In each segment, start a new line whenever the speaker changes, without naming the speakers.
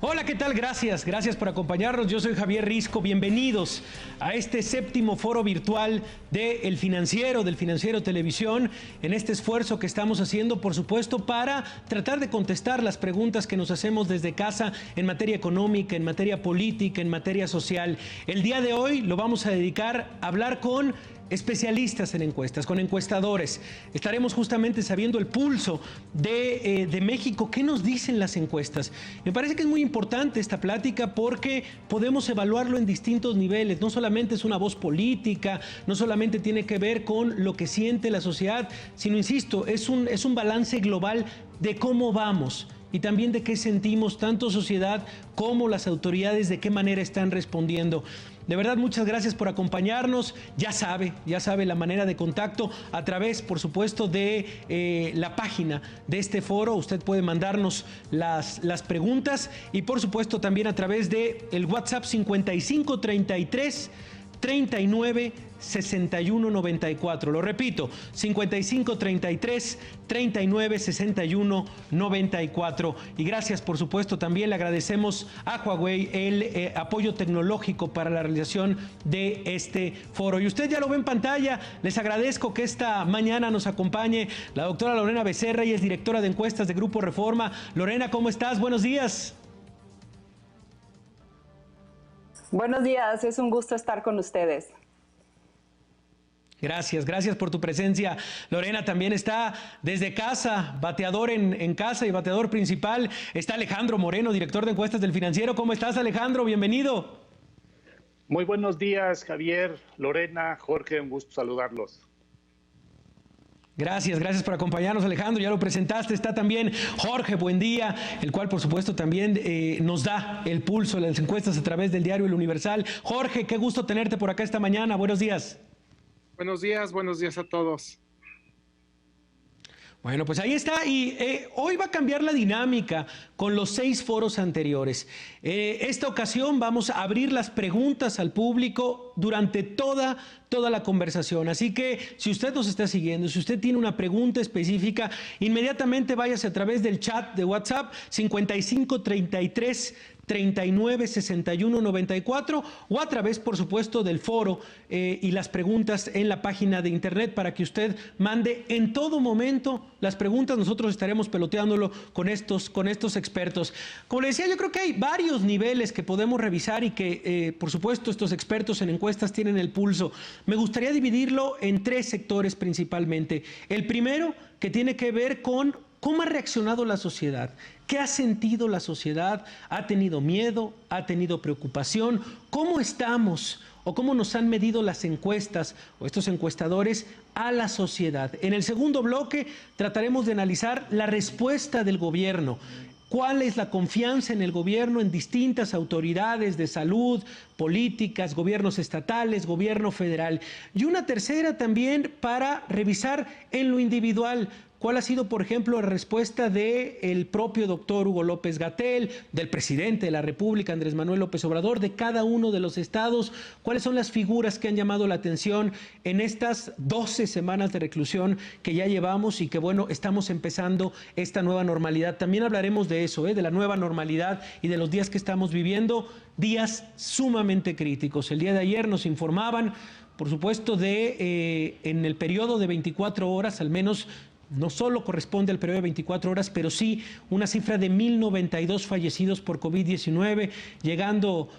Hola, ¿qué tal? Gracias por acompañarnos. Yo soy Javier Risco. Bienvenidos a este séptimo foro virtual de El Financiero, del Financiero Televisión, en este esfuerzo que estamos haciendo, por supuesto, para tratar de contestar las preguntas que nos hacemos desde casa en materia económica, en materia política, en materia social. El día de hoy lo vamos a dedicar a hablar con especialistas en encuestas, con encuestadores. Estaremos justamente sabiendo el pulso de México. ¿Qué nos dicen las encuestas? Me parece que es muy importante esta plática porque podemos evaluarlo en distintos niveles. No solamente es una voz política, no solamente tiene que ver con lo que siente la sociedad, sino, insisto, es un balance global de cómo vamos y también de qué sentimos tanto sociedad como las autoridades, de qué manera están respondiendo. De verdad, muchas gracias por acompañarnos. Ya sabe la manera de contacto a través, por supuesto, de la página de este foro. Usted puede mandarnos las preguntas y, por supuesto, también a través de el WhatsApp 5533 39 61 94. Lo repito, 55 33 39 61 94. Y gracias, por supuesto, también le agradecemos a Huawei el apoyo tecnológico para la realización de este foro. Y usted ya lo ve en pantalla. Les agradezco que esta mañana nos acompañe la doctora Lorena Becerra, y es directora de encuestas de Grupo Reforma. Lorena, ¿cómo estás? Buenos días.
Buenos días, es un gusto estar con ustedes.
Gracias por tu presencia. Lorena también está desde casa, bateador en casa y bateador principal. Está Alejandro Moreno, director de encuestas del Financiero. ¿Cómo estás, Alejandro? Bienvenido.
Muy buenos días, Javier, Lorena, Jorge, un gusto saludarlos.
Gracias por acompañarnos, Alejandro. Ya lo presentaste. Está también Jorge Buendía, el cual, por supuesto, también nos da el pulso de las encuestas a través del diario El Universal. Jorge, qué gusto tenerte por acá esta mañana. Buenos días.
Buenos días a todos.
Bueno, pues ahí está, y hoy va a cambiar la dinámica con los 6 foros anteriores. Esta ocasión vamos a abrir las preguntas al público durante toda la conversación. Así que si usted nos está siguiendo, si usted tiene una pregunta específica, inmediatamente váyase a través del chat de WhatsApp 55 33 39 61 94 o a través, por supuesto, del foro y las preguntas en la página de internet para que usted mande en todo momento las preguntas. Nosotros estaremos peloteándolo con estos expertos. Como le decía, yo creo que hay varios niveles que podemos revisar y que, por supuesto, estos expertos en encuestas tienen el pulso. Me gustaría dividirlo en 3 sectores principalmente. El primero, que tiene que ver con ¿cómo ha reaccionado la sociedad? ¿Qué ha sentido la sociedad? ¿Ha tenido miedo? ¿Ha tenido preocupación? ¿Cómo estamos o cómo nos han medido las encuestas o estos encuestadores a la sociedad? En el segundo bloque trataremos de analizar la respuesta del gobierno. ¿Cuál es la confianza en el gobierno, en distintas autoridades de salud, políticas, gobiernos estatales, gobierno federal? Y una tercera también para revisar en lo individual. ¿Cuál ha sido, por ejemplo, la respuesta del propio doctor Hugo López-Gatell, del presidente de la República, Andrés Manuel López Obrador, de cada uno de los estados? ¿Cuáles son las figuras que han llamado la atención en estas 12 semanas de reclusión que ya llevamos y que, bueno, estamos empezando esta nueva normalidad? También hablaremos de eso, de la nueva normalidad y de los días que estamos viviendo, días sumamente críticos. El día de ayer nos informaban, por supuesto, en el periodo de 24 horas, al menos, no solo corresponde al periodo de 24 horas, pero sí una cifra de 1,092 fallecidos por COVID-19, llegando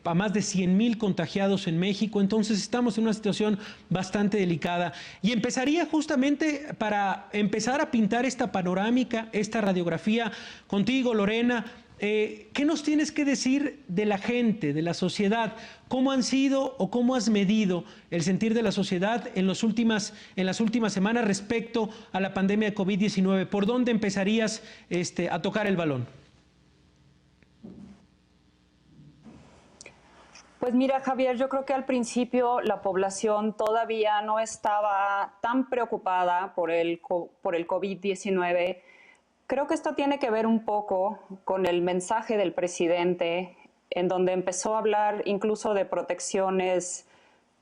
a más de 100,000 contagiados en México. Entonces estamos en una situación bastante delicada. Y empezaría justamente para empezar a pintar esta panorámica, esta radiografía contigo, Lorena. ¿Qué nos tienes que decir de la gente, de la sociedad? ¿Cómo han sido o cómo has medido el sentir de la sociedad en las últimas semanas respecto a la pandemia de COVID-19? ¿Por dónde empezarías a tocar el balón?
Pues mira, Javier, yo creo que al principio la población todavía no estaba tan preocupada por el COVID-19. Creo que esto tiene que ver un poco con el mensaje del presidente, en donde empezó a hablar incluso de protecciones,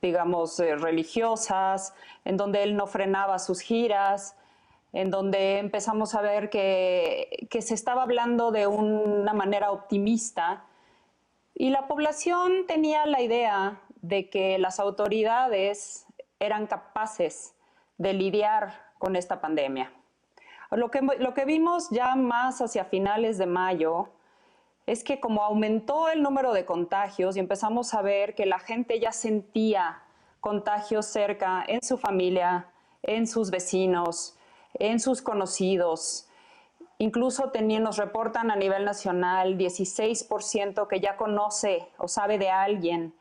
digamos, religiosas, en donde él no frenaba sus giras. en donde empezamos a ver que se estaba hablando de una manera optimista y la población tenía la idea de que las autoridades eran capaces de lidiar con esta pandemia. Lo que vimos ya más hacia finales de mayo es que como aumentó el número de contagios y empezamos a ver que la gente ya sentía contagios cerca en su familia, en sus vecinos, en sus conocidos. Incluso nos reportan a nivel nacional 16% que ya conoce o sabe de alguien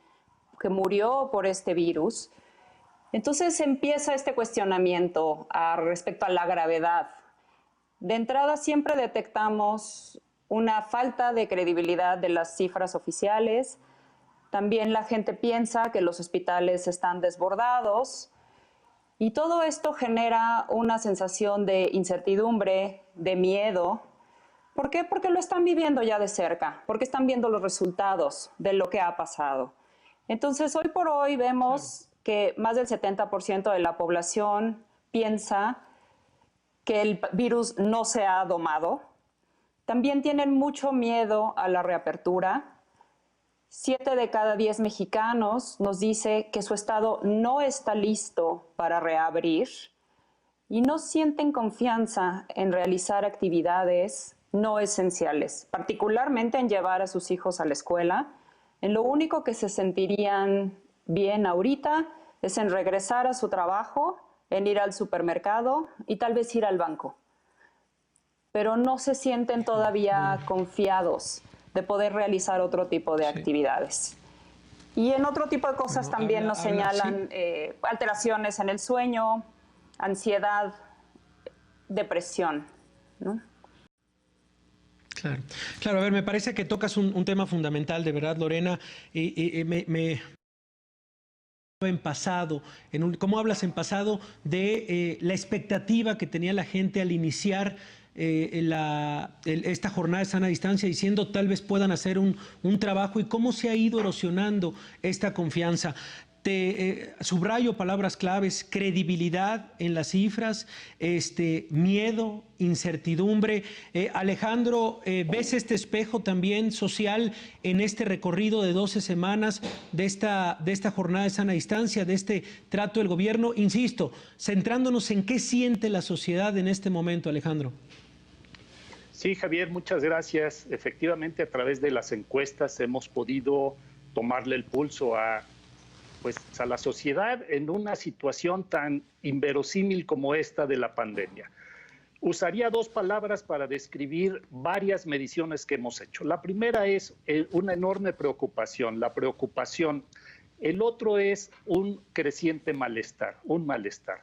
que murió por este virus. Entonces empieza este cuestionamiento respecto a la gravedad. De entrada siempre detectamos una falta de credibilidad de las cifras oficiales. También la gente piensa que los hospitales están desbordados. Y todo esto genera una sensación de incertidumbre, de miedo. ¿Por qué? Porque lo están viviendo ya de cerca, porque están viendo los resultados de lo que ha pasado. Entonces, hoy por hoy vemos que más del 70% de la población piensa que el virus no se ha domado. También tienen mucho miedo a la reapertura. 7 de cada 10 mexicanos nos dice que su estado no está listo para reabrir y no sienten confianza en realizar actividades no esenciales, particularmente en llevar a sus hijos a la escuela. En lo único que se sentirían bien ahorita es en regresar a su trabajo, en ir al supermercado y tal vez ir al banco. Pero no se sienten todavía confiados de poder realizar otro tipo de actividades. Y en otro tipo de cosas también nos señalan alteraciones en el sueño, ansiedad, depresión, ¿no?
Claro, claro, a ver, me parece que tocas un tema fundamental, de verdad, Lorena, en pasado, ¿cómo hablas en pasado de la expectativa que tenía la gente al iniciar esta jornada de sana distancia, diciendo tal vez puedan hacer un trabajo, y cómo se ha ido erosionando esta confianza? Subrayo palabras claves: credibilidad en las cifras, miedo, incertidumbre. Alejandro, ¿ves este espejo también social en este recorrido de 12 semanas de esta jornada de sana distancia, de este trato del gobierno? Insisto, centrándonos en qué siente la sociedad en este momento, Alejandro.
Sí, Javier, muchas gracias. Efectivamente, a través de las encuestas hemos podido tomarle el pulso a la sociedad en una situación tan inverosímil como esta de la pandemia. Usaría 2 palabras para describir varias mediciones que hemos hecho. La primera es una enorme preocupación, la preocupación. El otro es un creciente malestar, un malestar.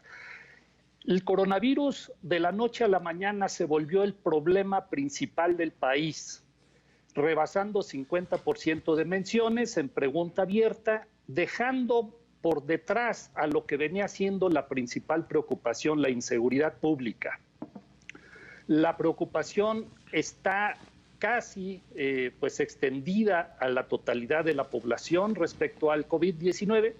El coronavirus de la noche a la mañana se volvió el problema principal del país, rebasando 50% de menciones en pregunta abierta, dejando por detrás a lo que venía siendo la principal preocupación, la inseguridad pública. La preocupación está casi extendida a la totalidad de la población respecto al COVID-19.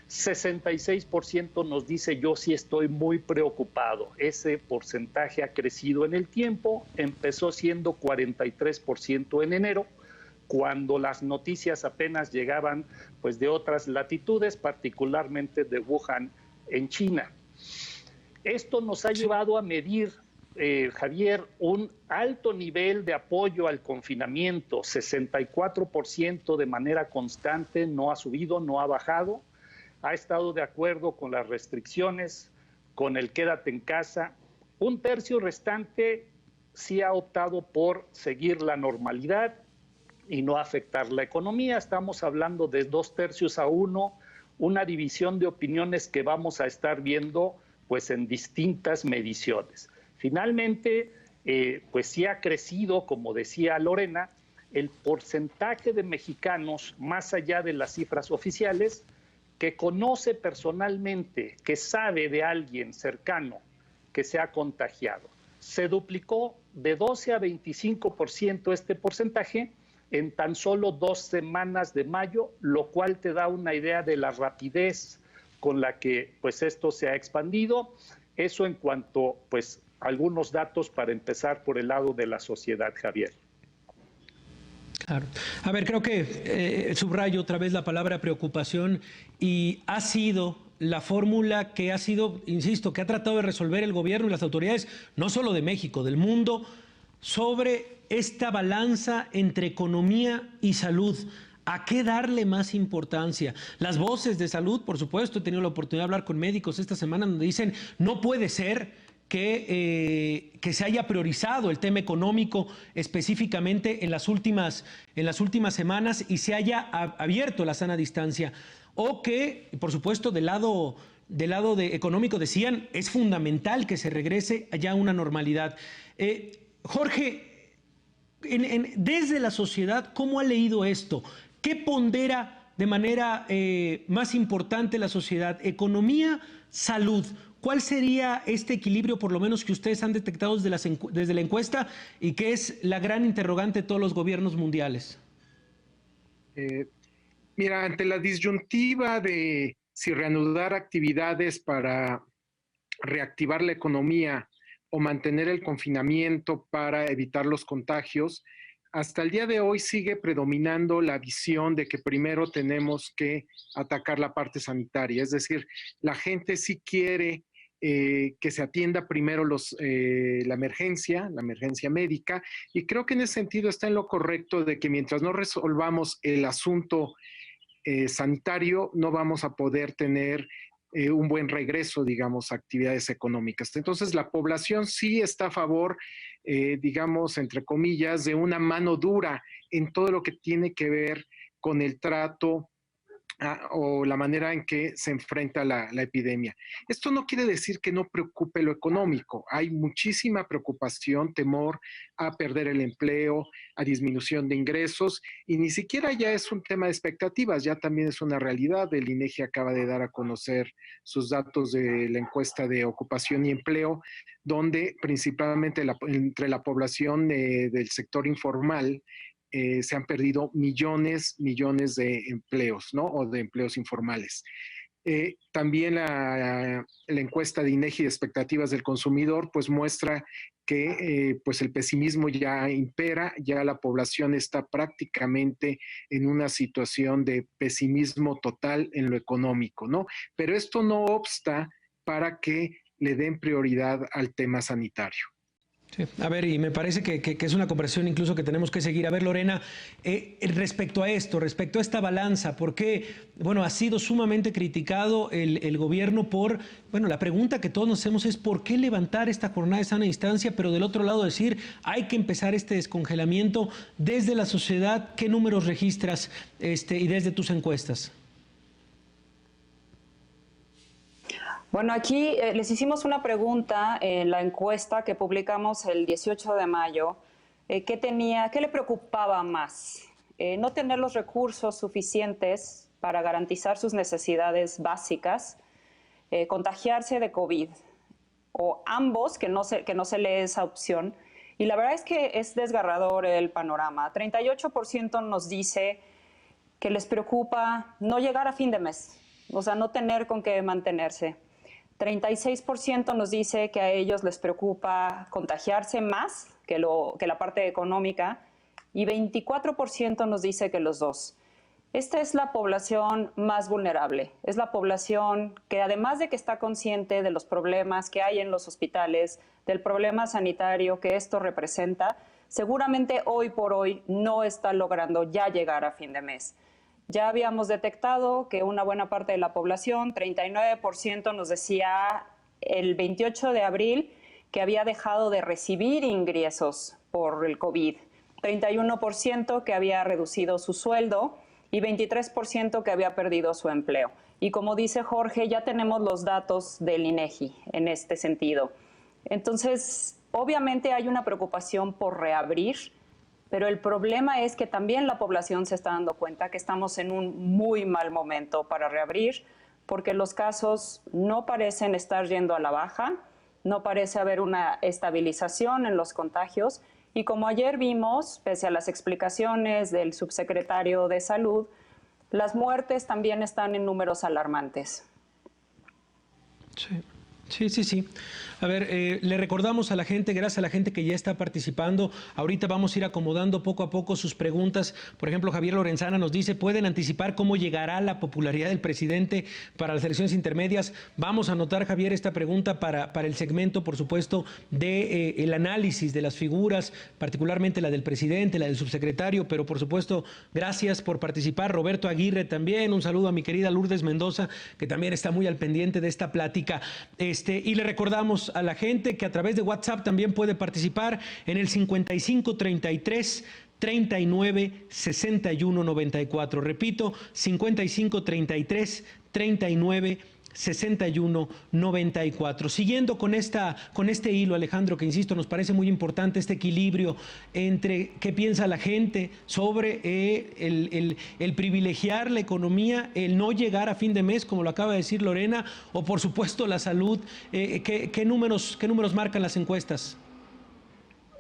66% nos dice yo sí estoy muy preocupado. Ese porcentaje ha crecido en el tiempo, empezó siendo 43% en enero, cuando las noticias apenas llegaban de otras latitudes, particularmente de Wuhan, en China. Esto nos ha llevado a medir, Javier, un alto nivel de apoyo al confinamiento, 64% de manera constante, no ha subido, no ha bajado, ha estado de acuerdo con las restricciones, con el quédate en casa. Un tercio restante sí ha optado por seguir la normalidad y no afectar la economía. Estamos hablando de 2/3 a 1, una división de opiniones que vamos a estar viendo en distintas mediciones. Finalmente, sí ha crecido, como decía Lorena, el porcentaje de mexicanos, más allá de las cifras oficiales, que conoce personalmente, que sabe de alguien cercano que se ha contagiado. Se duplicó de 12 a 25% este porcentaje en tan solo 2 semanas de mayo, lo cual te da una idea de la rapidez con la que esto se ha expandido. Eso en cuanto algunos datos para empezar por el lado de la sociedad, Javier.
Claro. A ver, creo que subrayo otra vez la palabra preocupación y ha sido la fórmula que ha sido, insisto, que ha tratado de resolver el gobierno y las autoridades, no solo de México, del mundo, sobre esta balanza entre economía y salud. ¿A qué darle más importancia? Las voces de salud, por supuesto, he tenido la oportunidad de hablar con médicos esta semana donde dicen, no puede ser que se haya priorizado el tema económico específicamente en las últimas semanas y se haya abierto la sana distancia. O que, por supuesto, del lado económico decían, es fundamental que se regrese allá a una normalidad. Jorge, desde la sociedad, ¿cómo ha leído esto? ¿Qué pondera de manera más importante la sociedad? Economía, salud. ¿Cuál sería este equilibrio, por lo menos que ustedes han detectado desde la encuesta y que es la gran interrogante de todos los gobiernos mundiales?
Mira, ante la disyuntiva de si reanudar actividades para reactivar la economía o mantener el confinamiento para evitar los contagios, hasta el día de hoy sigue predominando la visión de que primero tenemos que atacar la parte sanitaria. Es decir, la gente sí quiere que se atienda primero la emergencia médica, y creo que en ese sentido está en lo correcto de que mientras no resolvamos el asunto sanitario, no vamos a poder tener un buen regreso, digamos, a actividades económicas. Entonces, la población sí está a favor, digamos, entre comillas, de una mano dura en todo lo que tiene que ver con el trato o la manera en que se enfrenta la epidemia. Esto no quiere decir que no preocupe lo económico. Hay muchísima preocupación, temor a perder el empleo, a disminución de ingresos, y ni siquiera ya es un tema de expectativas, ya también es una realidad. El INEGI acaba de dar a conocer sus datos de la encuesta de ocupación y empleo, donde principalmente entre la población del sector informal se han perdido millones de empleos, ¿no? O de empleos informales. También la encuesta de INEGI de expectativas del consumidor pues muestra que pues el pesimismo ya impera, ya la población está prácticamente en una situación de pesimismo total en lo económico, ¿no? Pero esto no obsta para que le den prioridad al tema sanitario.
Sí. A ver, y me parece que es una conversación incluso que tenemos que seguir. A ver, Lorena, respecto a esto, respecto a esta balanza, porque, bueno, ha sido sumamente criticado el gobierno por, bueno, la pregunta que todos nos hacemos es ¿por qué levantar esta jornada de sana distancia? Pero del otro lado decir, hay que empezar este descongelamiento desde la sociedad. ¿Qué números registras y desde tus encuestas?
Bueno, aquí les hicimos una pregunta en la encuesta que publicamos el 18 de mayo. ¿Qué le preocupaba más? No tener los recursos suficientes para garantizar sus necesidades básicas, contagiarse de COVID, o ambos, que no se lee esa opción. Y la verdad es que es desgarrador el panorama. 38% nos dice que les preocupa no llegar a fin de mes, o sea, no tener con qué mantenerse. 36% nos dice que a ellos les preocupa contagiarse más que la parte económica, y 24% nos dice que los dos. Esta es la población más vulnerable. Es la población que, además de que está consciente de los problemas que hay en los hospitales, del problema sanitario que esto representa, seguramente hoy por hoy no está logrando ya llegar a fin de mes. Ya habíamos detectado que una buena parte de la población, 39%, nos decía el 28 de abril que había dejado de recibir ingresos por el COVID, 31% que había reducido su sueldo y 23% que había perdido su empleo. Y como dice Jorge, ya tenemos los datos del INEGI en este sentido. Entonces, obviamente hay una preocupación por reabrir, pero el problema es que también la población se está dando cuenta que estamos en un muy mal momento para reabrir, porque los casos no parecen estar yendo a la baja, no parece haber una estabilización en los contagios, y como ayer vimos, pese a las explicaciones del subsecretario de Salud, las muertes también están en números alarmantes.
Sí. Sí, sí, sí. A ver, le recordamos a la gente, gracias a la gente que ya está participando, ahorita vamos a ir acomodando poco a poco sus preguntas. Por ejemplo, Javier Lorenzana nos dice, ¿pueden anticipar cómo llegará la popularidad del presidente para las elecciones intermedias? Vamos a anotar, Javier, esta pregunta para el segmento, por supuesto, de el análisis de las figuras, particularmente la del presidente, la del subsecretario, pero por supuesto, gracias por participar. Roberto Aguirre también, un saludo a mi querida Lourdes Mendoza, que también está muy al pendiente de esta plática. Y le recordamos a la gente que a través de WhatsApp también puede participar en el 5533 39 61 94. Repito, 5533 39 61 94. Siguiendo con este hilo, Alejandro, que insisto, nos parece muy importante este equilibrio entre qué piensa la gente sobre el privilegiar la economía, el no llegar a fin de mes, como lo acaba de decir Lorena, o por supuesto la salud. ¿Qué números marcan las encuestas?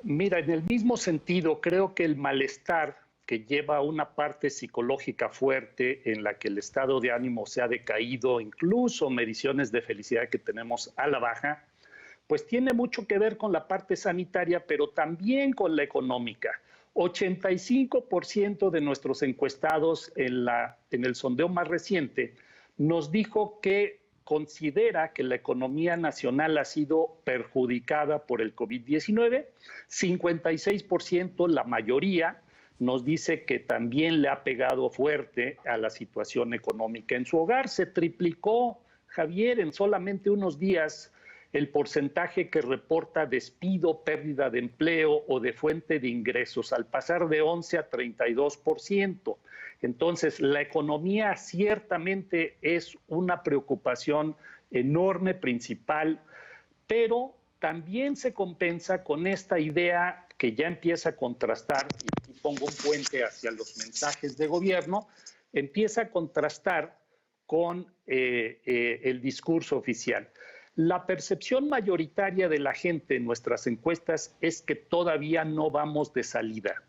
Mira, en el mismo sentido, creo que el malestar que lleva una parte psicológica fuerte en la que el estado de ánimo se ha decaído, incluso mediciones de felicidad que tenemos a la baja, pues tiene mucho que ver con la parte sanitaria, pero también con la económica. 85% de nuestros encuestados en el sondeo más reciente nos dijo que considera que la economía nacional ha sido perjudicada por el COVID-19, 56%, la mayoría, nos dice que también le ha pegado fuerte a la situación económica en su hogar. Se triplicó, Javier, en solamente unos días el porcentaje que reporta despido, pérdida de empleo o de fuente de ingresos, al pasar de 11 a 32%. Entonces, la economía ciertamente es una preocupación enorme, principal, pero también se compensa con esta idea que ya empieza a contrastar, y aquí pongo un puente hacia los mensajes de gobierno, empieza a contrastar con el discurso oficial. La percepción mayoritaria de la gente en nuestras encuestas es que todavía no vamos de salida.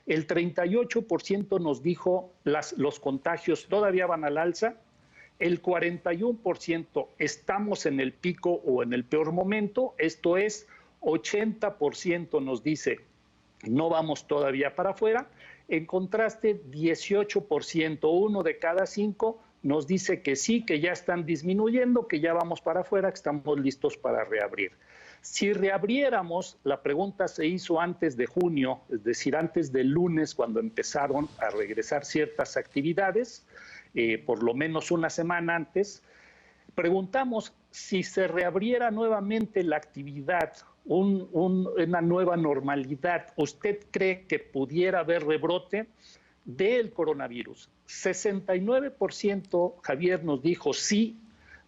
El 38% nos dijo los contagios todavía van al alza, el 41% estamos en el pico o en el peor momento, esto es 80% nos dice no vamos todavía para afuera, en contraste 18%, uno de cada 5 nos dice que sí, que ya están disminuyendo, que ya vamos para afuera, que estamos listos para reabrir. Si reabriéramos, la pregunta se hizo antes de junio, es decir, antes del lunes, cuando empezaron a regresar ciertas actividades, por lo menos una semana antes, preguntamos si se reabriera nuevamente la actividad, una nueva normalidad, ¿usted cree que pudiera haber rebrote del coronavirus? 69%, Javier, nos dijo sí,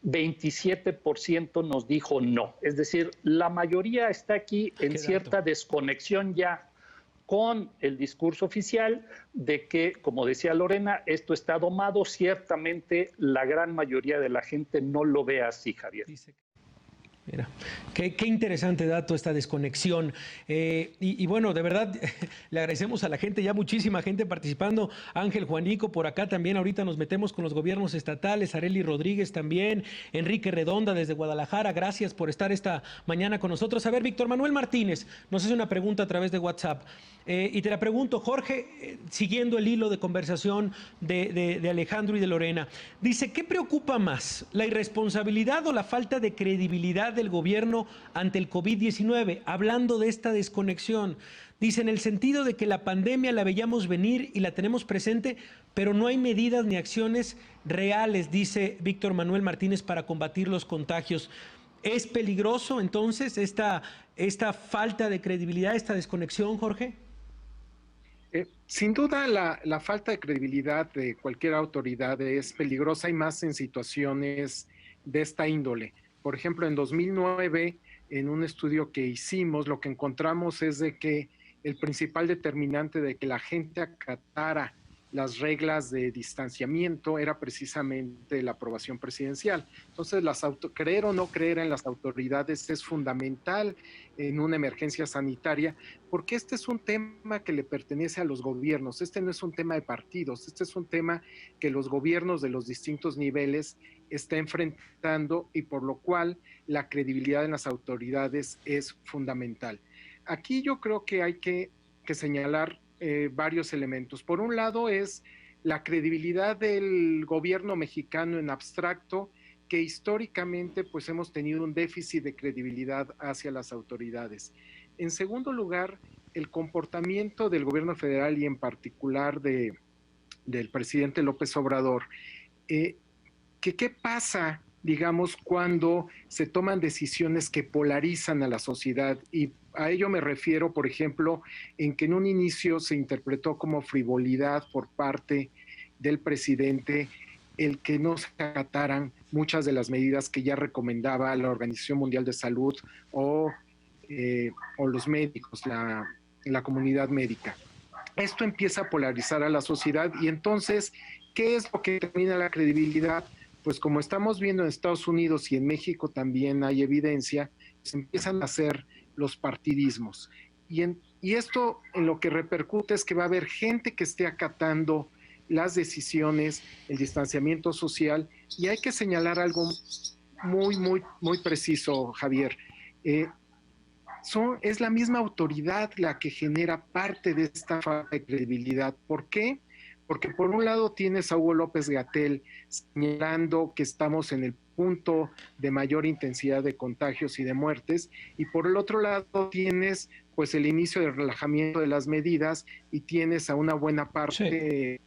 27% nos dijo no. Es decir, la mayoría está aquí en cierta desconexión ya con el discurso oficial de que, como decía Lorena, esto está domado. Ciertamente la gran mayoría de la gente no lo ve así, Javier.
Mira, qué interesante dato esta desconexión. Y bueno, de verdad, le agradecemos a la gente, ya muchísima gente participando. Ángel Juanico por acá también, ahorita nos metemos con los gobiernos estatales, Arely Rodríguez también, Enrique Redonda desde Guadalajara, gracias por estar esta mañana con nosotros. A ver, Víctor Manuel Martínez nos hace una pregunta a través de WhatsApp. Y te la pregunto, Jorge, siguiendo el hilo de conversación de Alejandro y de Lorena, dice, ¿qué preocupa más, la irresponsabilidad o la falta de credibilidad del gobierno ante el COVID-19? Hablando de esta desconexión, dice, en el sentido de que la pandemia la veíamos venir y la tenemos presente, pero no hay medidas ni acciones reales, dice Víctor Manuel Martínez, para combatir los contagios. ¿Es peligroso entonces esta falta de credibilidad, esta desconexión, Jorge?
Sin duda la falta de credibilidad de cualquier autoridad es peligrosa y más en situaciones de esta índole. Por ejemplo, en 2009, en un estudio que hicimos, lo que encontramos es de que el principal determinante de que la gente acatara las reglas de distanciamiento era precisamente la aprobación presidencial. Entonces, creer o no creer en las autoridades es fundamental en una emergencia sanitaria, porque este es un tema que le pertenece a los gobiernos, este no es un tema de partidos, este es un tema que los gobiernos de los distintos niveles están enfrentando y por lo cual la credibilidad en las autoridades es fundamental. Aquí yo creo que hay que señalar varios elementos. Por un lado es la credibilidad del gobierno mexicano en abstracto, que históricamente pues hemos tenido un déficit de credibilidad hacia las autoridades. En segundo lugar, el comportamiento del gobierno federal y en particular del presidente López Obrador. ¿Qué pasa, digamos, cuando se toman decisiones que polarizan a la sociedad? Y a ello me refiero, por ejemplo, en que en un inicio se interpretó como frivolidad por parte del presidente el que no se acataran muchas de las medidas que ya recomendaba la Organización Mundial de Salud o los médicos, la comunidad médica. Esto empieza a polarizar a la sociedad y entonces, ¿qué es lo que determina la credibilidad? Pues como estamos viendo en Estados Unidos y en México también hay evidencia, se empiezan a hacer los partidismos. Y esto en lo que repercute es que va a haber gente que esté acatando las decisiones, el distanciamiento social, y hay que señalar algo muy preciso, Javier. Es la misma autoridad la que genera parte de esta falta de credibilidad. ¿Por qué? Porque por un lado tienes a Hugo López-Gatell señalando que estamos en el punto de mayor intensidad de contagios y de muertes, y por el otro lado tienes pues el inicio del relajamiento de las medidas y tienes a una buena parte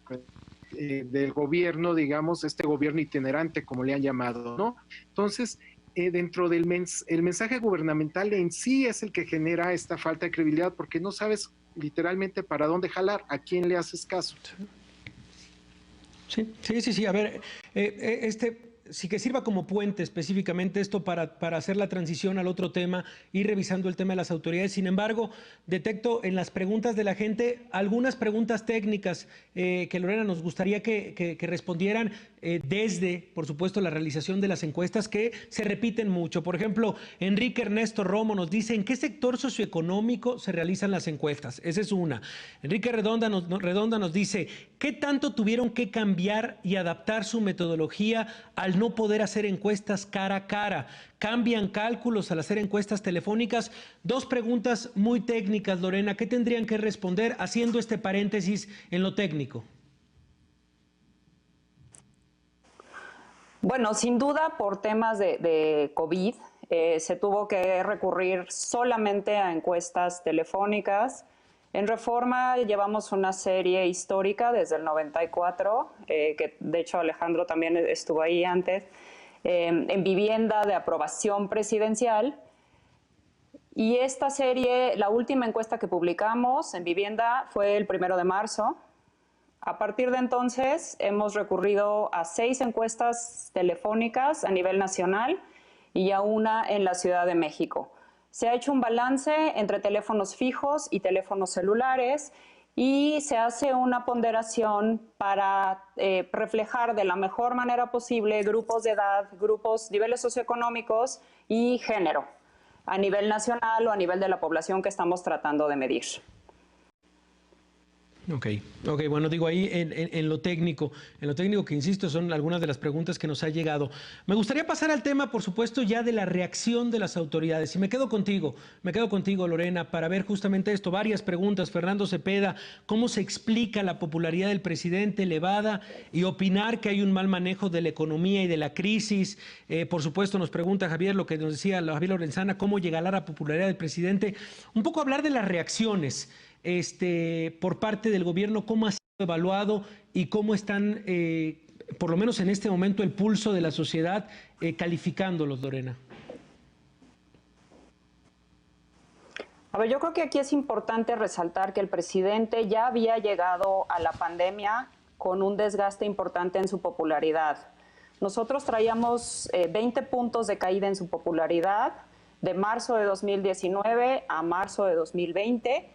del gobierno, digamos, este gobierno itinerante, como le han llamado, ¿no? Entonces, dentro del el mensaje gubernamental en sí es el que genera esta falta de credibilidad, porque no sabes literalmente para dónde jalar, a quién le haces caso.
Sí. A ver, sí que sirva como puente específicamente esto para hacer la transición al otro tema, ir revisando el tema de las autoridades. Sin embargo, detecto en las preguntas de la gente algunas preguntas técnicas que Lorena nos gustaría que respondieran desde, por supuesto, la realización de las encuestas que se repiten mucho. Por ejemplo, Enrique Ernesto Romo nos dice: ¿en qué sector socioeconómico se realizan las encuestas? Esa es una. Enrique Redonda nos dice: ¿qué tanto tuvieron que cambiar y adaptar su metodología al no poder hacer encuestas cara a cara? ¿Cambian cálculos al hacer encuestas telefónicas? Dos preguntas muy técnicas, Lorena. ¿Qué tendrían que responder haciendo este paréntesis en lo técnico?
Bueno, sin duda por temas de COVID se tuvo que recurrir solamente a encuestas telefónicas. En Reforma llevamos una serie histórica desde el 94, que de hecho Alejandro también estuvo ahí antes, en vivienda de aprobación presidencial. Y esta serie, la última encuesta que publicamos en vivienda fue el 1 de marzo. A partir de entonces hemos recurrido a 6 encuestas telefónicas a nivel nacional y a una en la Ciudad de México. Se ha hecho un balance entre teléfonos fijos y teléfonos celulares y se hace una ponderación para reflejar de la mejor manera posible grupos de edad, grupos, niveles socioeconómicos y género a nivel nacional o a nivel de la población que estamos tratando de medir.
Ok, bueno, digo ahí en lo técnico que insisto son algunas de las preguntas que nos ha llegado. Me gustaría pasar al tema, por supuesto, ya de la reacción de las autoridades. Y me quedo contigo, Lorena, para ver justamente esto. Varias preguntas. Fernando Cepeda: ¿cómo se explica la popularidad del presidente elevada y opinar que hay un mal manejo de la economía y de la crisis? Por supuesto, nos pregunta Javier, lo que nos decía Javier Lorenzana: ¿cómo llegará la popularidad del presidente? Un poco hablar de las reacciones por parte del gobierno, cómo ha sido evaluado y cómo están, por lo menos en este momento, el pulso de la sociedad calificándolos, Lorena.
A ver, yo creo que aquí es importante resaltar que el presidente ya había llegado a la pandemia con un desgaste importante en su popularidad. Nosotros traíamos 20 puntos de caída en su popularidad de marzo de 2019 a marzo de 2020.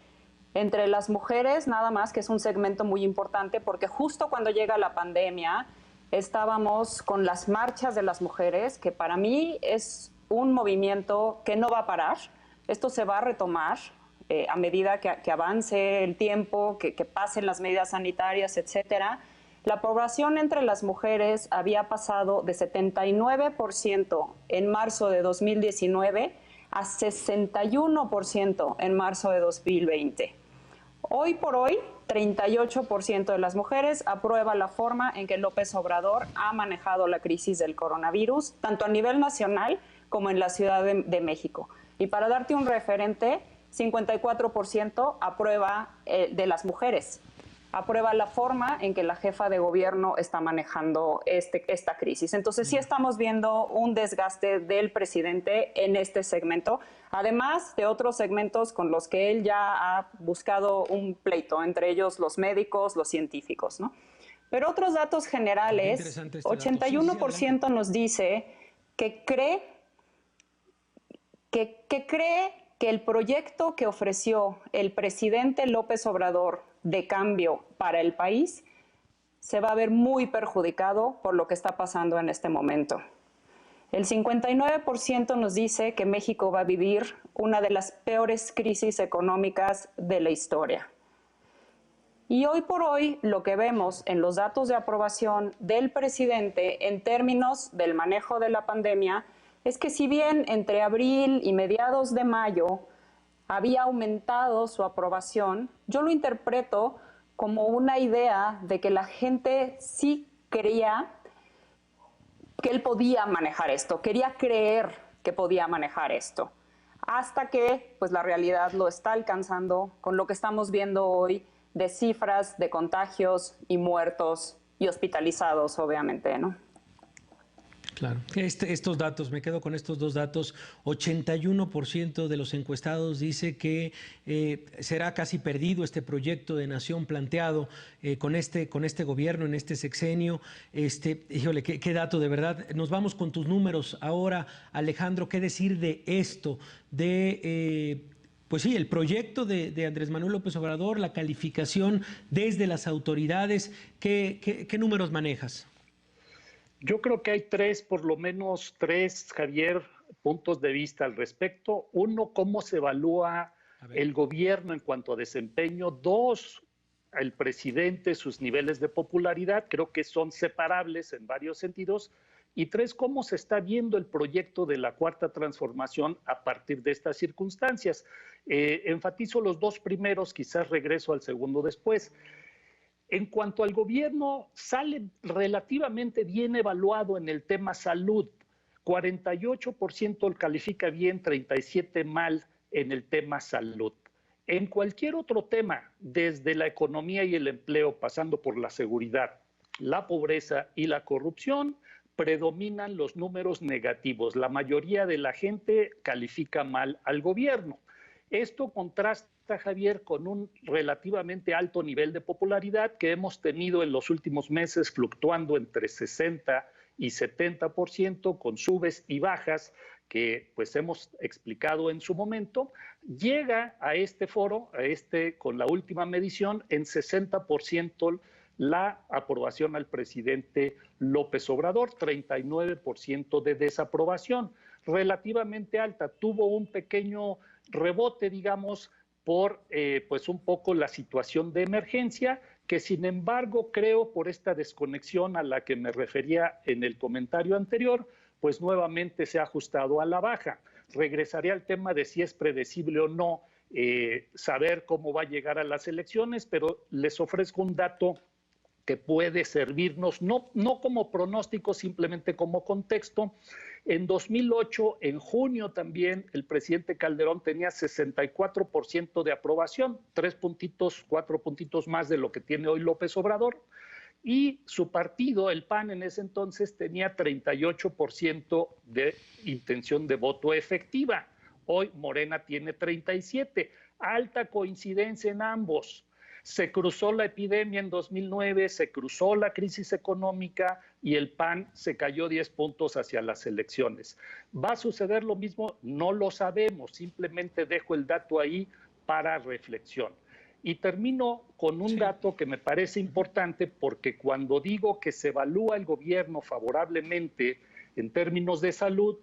Entre las mujeres, nada más, que es un segmento muy importante, porque justo cuando llega la pandemia, estábamos con las marchas de las mujeres, que para mí es un movimiento que no va a parar. Esto se va a retomar a medida que avance el tiempo, que pasen las medidas sanitarias, etcétera. La población entre las mujeres había pasado de 79% en marzo de 2019 a 61% en marzo de 2020. Hoy por hoy, 38% de las mujeres aprueba la forma en que López Obrador ha manejado la crisis del coronavirus, tanto a nivel nacional como en la Ciudad de México. Y para darte un referente, 54% aprueba de las mujeres. Aprueba la forma en que la jefa de gobierno está manejando esta crisis. Entonces sí estamos viendo un desgaste del presidente en este segmento, además de otros segmentos con los que él ya ha buscado un pleito, entre ellos los médicos, los científicos, ¿no? Pero otros datos generales, 81% nos dice que cree que el proyecto que ofreció el presidente López Obrador de cambio para el país se va a ver muy perjudicado por lo que está pasando en este momento. El 59% nos dice que México va a vivir una de las peores crisis económicas de la historia. Y hoy por hoy lo que vemos en los datos de aprobación del presidente en términos del manejo de la pandemia es que si bien entre abril y mediados de mayo había aumentado su aprobación, yo lo interpreto como una idea de que la gente sí creía que él podía manejar esto, quería creer que podía manejar esto, hasta que pues la realidad lo está alcanzando con lo que estamos viendo hoy de cifras de contagios y muertos y hospitalizados, obviamente, ¿no?
Claro, estos datos, me quedo con estos dos datos. 81% de los encuestados dice que será casi perdido este proyecto de nación planteado con este gobierno en este sexenio. Híjole, qué dato de verdad. Nos vamos con tus números ahora, Alejandro. ¿Qué decir de esto? Pues sí, el proyecto de Andrés Manuel López Obrador, la calificación desde las autoridades. ¿Qué números manejas?
Yo creo que hay por lo menos tres, Javier, puntos de vista al respecto. Uno, cómo se evalúa el gobierno en cuanto a desempeño. Dos, el presidente, sus niveles de popularidad. Creo que son separables en varios sentidos. Y tres, cómo se está viendo el proyecto de la Cuarta Transformación a partir de estas circunstancias. Enfatizo los dos primeros, quizás regreso al segundo después. En cuanto al gobierno, sale relativamente bien evaluado en el tema salud. 48% califica bien, 37% mal en el tema salud. En cualquier otro tema, desde la economía y el empleo, pasando por la seguridad, la pobreza y la corrupción, predominan los números negativos. La mayoría de la gente califica mal al gobierno. Esto contrasta, Javier, con un relativamente alto nivel de popularidad que hemos tenido en los últimos meses, fluctuando entre 60 y 70%, con subes y bajas que pues hemos explicado en su momento. Llega a este foro, con la última medición, en 60% la aprobación al presidente López Obrador, 39% de desaprobación, relativamente alta. Tuvo un pequeño rebote, digamos, por pues un poco la situación de emergencia, que sin embargo creo por esta desconexión a la que me refería en el comentario anterior, pues nuevamente se ha ajustado a la baja. Regresaré al tema de si es predecible o no saber cómo va a llegar a las elecciones, pero les ofrezco un dato que puede servirnos, no como pronóstico, simplemente como contexto. En 2008, en junio también, el presidente Calderón tenía 64% de aprobación, 4 puntitos más de lo que tiene hoy López Obrador, y su partido, el PAN, en ese entonces tenía 38% de intención de voto efectiva. Hoy Morena tiene 37%, alta coincidencia en ambos. Se cruzó la epidemia en 2009, se cruzó la crisis económica y el PAN se cayó 10 puntos hacia las elecciones. ¿Va a suceder lo mismo? No lo sabemos, simplemente dejo el dato ahí para reflexión. Y termino con un dato que me parece importante, porque cuando digo que se evalúa el gobierno favorablemente en términos de salud,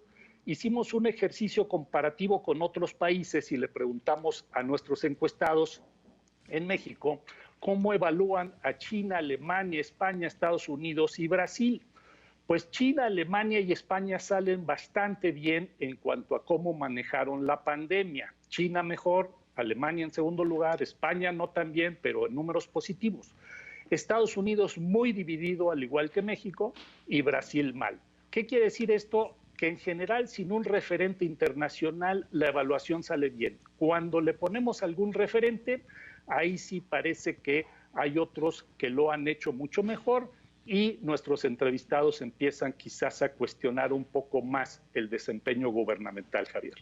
hicimos un ejercicio comparativo con otros países y le preguntamos a nuestros encuestados en México cómo evalúan a China, Alemania, España, Estados Unidos y Brasil. Pues China, Alemania y España salen bastante bien en cuanto a cómo manejaron la pandemia. China mejor, Alemania en segundo lugar, España no tan bien, pero en números positivos. Estados Unidos muy dividido, al igual que México, y Brasil mal. ¿Qué quiere decir esto? Que en general, sin un referente internacional, la evaluación sale bien. Cuando le ponemos algún referente, ahí sí parece que hay otros que lo han hecho mucho mejor y nuestros entrevistados empiezan quizás a cuestionar un poco más el desempeño gubernamental, Javier.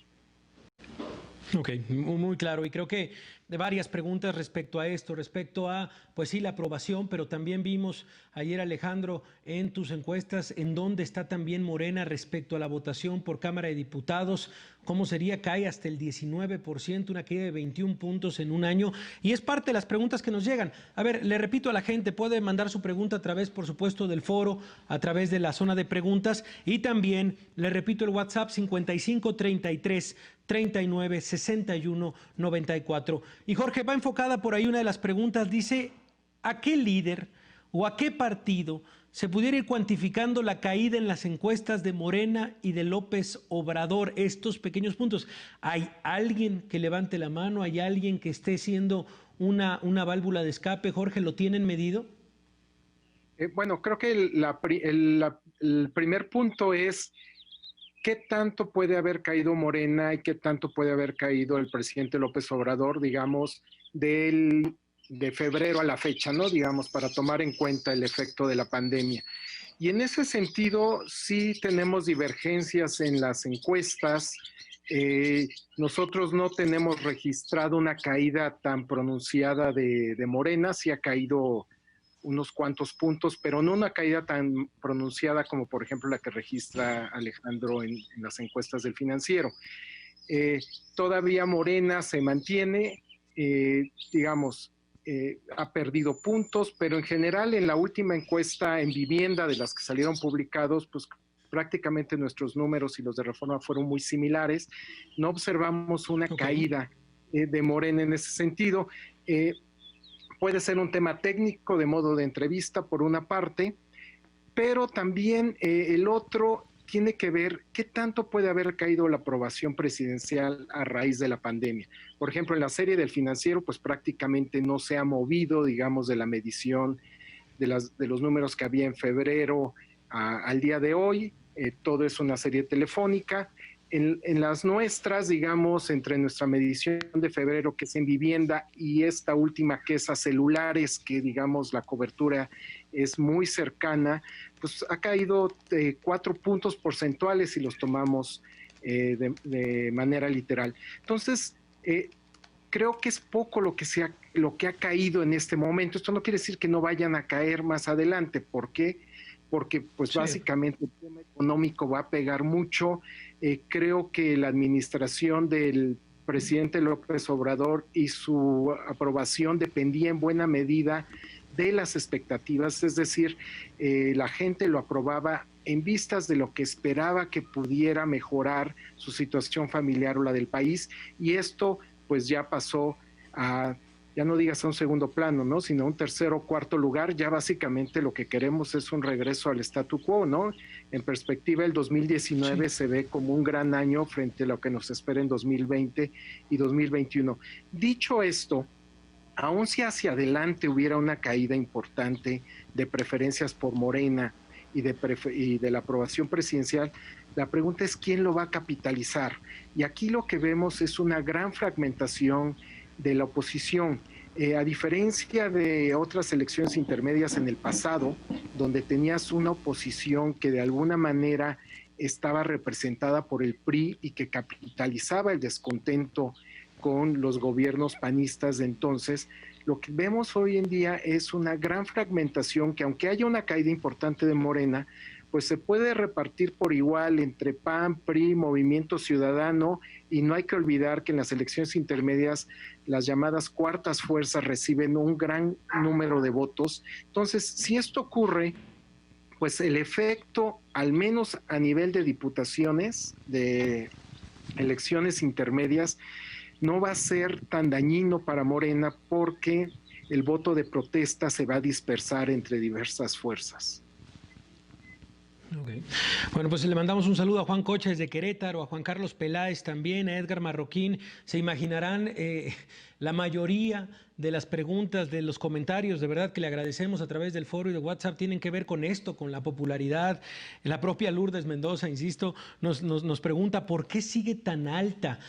Ok, muy claro. Y creo que de varias preguntas respecto a esto, respecto a, pues sí, la aprobación, pero también vimos ayer, Alejandro, en tus encuestas, en dónde está también Morena respecto a la votación por Cámara de Diputados, cómo sería, cae hasta el 19%, una caída de 21 puntos en un año, y es parte de las preguntas que nos llegan. A ver, le repito a la gente, puede mandar su pregunta a través, por supuesto, del foro, a través de la zona de preguntas, y también, le repito, el WhatsApp 5533 39 61 94. Y Jorge, va enfocada por ahí una de las preguntas, dice, ¿a qué líder o a qué partido se pudiera ir cuantificando la caída en las encuestas de Morena y de López Obrador? Estos pequeños puntos. ¿Hay alguien que levante la mano? ¿Hay alguien que esté siendo una válvula de escape? Jorge, ¿lo tienen medido?
Bueno, creo que el primer punto es qué tanto puede haber caído Morena y qué tanto puede haber caído el presidente López Obrador, digamos, de febrero a la fecha, ¿no? Digamos, para tomar en cuenta el efecto de la pandemia. Y en ese sentido, sí tenemos divergencias en las encuestas. Nosotros no tenemos registrado una caída tan pronunciada de Morena, sí ha caído unos cuantos puntos, pero no una caída tan pronunciada como, por ejemplo, la que registra Alejandro en las encuestas del Financiero. Todavía Morena se mantiene, digamos, ha perdido puntos, pero en general en la última encuesta en vivienda de las que salieron publicados, pues prácticamente nuestros números y los de Reforma fueron muy similares. No observamos una caída de Morena en ese sentido. Puede ser un tema técnico de modo de entrevista por una parte, pero también el otro tiene que ver qué tanto puede haber caído la aprobación presidencial a raíz de la pandemia. Por ejemplo, en la serie del Financiero, pues prácticamente no se ha movido, digamos, de la medición de los números que había en febrero al día de hoy. Todo es una serie telefónica. En las nuestras, digamos, entre nuestra medición de febrero, que es en vivienda, y esta última, que es a celulares, que digamos la cobertura es muy cercana, pues ha caído 4 puntos porcentuales si los tomamos de manera literal. Entonces, creo que es poco lo que ha caído en este momento. Esto no quiere decir que no vayan a caer más adelante. ¿Por qué? Porque pues básicamente el tema económico va a pegar mucho. Creo que la administración del presidente López Obrador y su aprobación dependía en buena medida de las expectativas, es decir, la gente lo aprobaba en vistas de lo que esperaba que pudiera mejorar su situación familiar o la del país, y esto pues ya pasó a, ya no digas a un segundo plano, ¿no? Sino a un tercer o cuarto lugar. Ya básicamente lo que queremos es un regreso al statu quo, ¿no? En perspectiva, el 2019 se ve como un gran año frente a lo que nos espera en 2020 y 2021. Dicho esto, aun si hacia adelante hubiera una caída importante de preferencias por Morena y de la aprobación presidencial, la pregunta es quién lo va a capitalizar. Y aquí lo que vemos es una gran fragmentación de la oposición. A diferencia de otras elecciones intermedias en el pasado, donde tenías una oposición que de alguna manera estaba representada por el PRI y que capitalizaba el descontento con los gobiernos panistas de entonces, lo que vemos hoy en día es una gran fragmentación que, aunque haya una caída importante de Morena, pues se puede repartir por igual entre PAN, PRI, Movimiento Ciudadano, y no hay que olvidar que en las elecciones intermedias las llamadas cuartas fuerzas reciben un gran número de votos. Entonces, si esto ocurre, pues el efecto, al menos a nivel de diputaciones, de elecciones intermedias, no va a ser tan dañino para Morena porque el voto de protesta se va a dispersar entre diversas fuerzas.
Okay. Bueno, pues le mandamos un saludo a Juan Cocha desde Querétaro, a Juan Carlos Peláez también, a Edgar Marroquín. Se imaginarán la mayoría de las preguntas, de los comentarios, de verdad que le agradecemos a través del foro y de WhatsApp, tienen que ver con esto, con la popularidad. La propia Lourdes Mendoza, insisto, nos pregunta por qué sigue tan alta.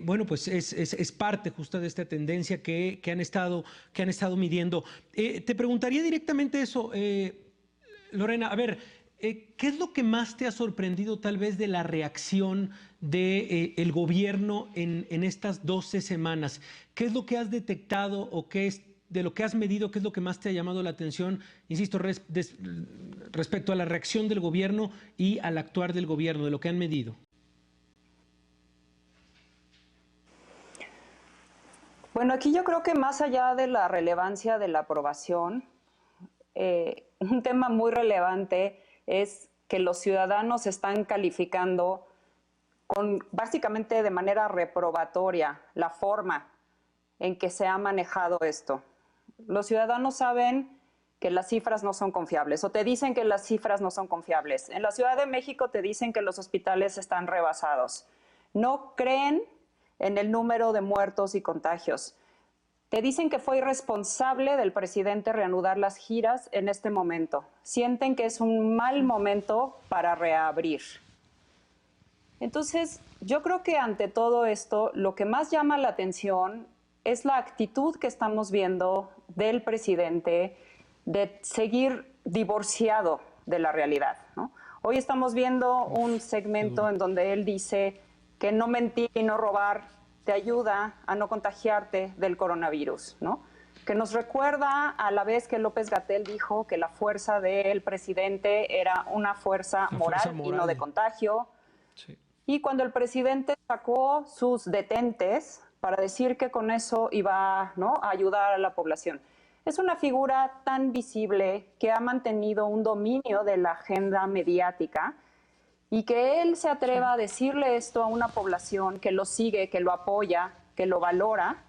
Bueno, pues es parte justo de esta tendencia que han estado midiendo. Te preguntaría directamente eso, Lorena, a ver, ¿qué es lo que más te ha sorprendido tal vez de la reacción del gobierno en estas 12 semanas? ¿Qué es lo que has detectado o qué es de lo que has medido, qué es lo que más te ha llamado la atención, insisto, respecto a la reacción del gobierno y al actuar del gobierno, de lo que han medido?
Bueno, aquí yo creo que más allá de la relevancia de la aprobación, un tema muy relevante es que los ciudadanos están calificando básicamente de manera reprobatoria la forma en que se ha manejado esto. Los ciudadanos saben que las cifras no son confiables o te dicen que las cifras no son confiables. En la Ciudad de México te dicen que los hospitales están rebasados. No creen en el número de muertos y contagios. Te dicen que fue irresponsable del presidente reanudar las giras en este momento. Sienten que es un mal momento para reabrir. Entonces, yo creo que ante todo esto, lo que más llama la atención es la actitud que estamos viendo del presidente de seguir divorciado de la realidad, ¿no? Hoy estamos viendo un segmento en donde él dice que no mentir y no robar te ayuda a no contagiarte del coronavirus, ¿no? Que nos recuerda a la vez que López-Gatell dijo que la fuerza del presidente era una fuerza moral y no de contagio. Sí. Y cuando el presidente sacó sus detentes para decir que con eso iba, ¿no?, a ayudar a la población. Es una figura tan visible que ha mantenido un dominio de la agenda mediática. Y que él se atreva a decirle esto a una población que lo sigue, que lo apoya, que lo valora,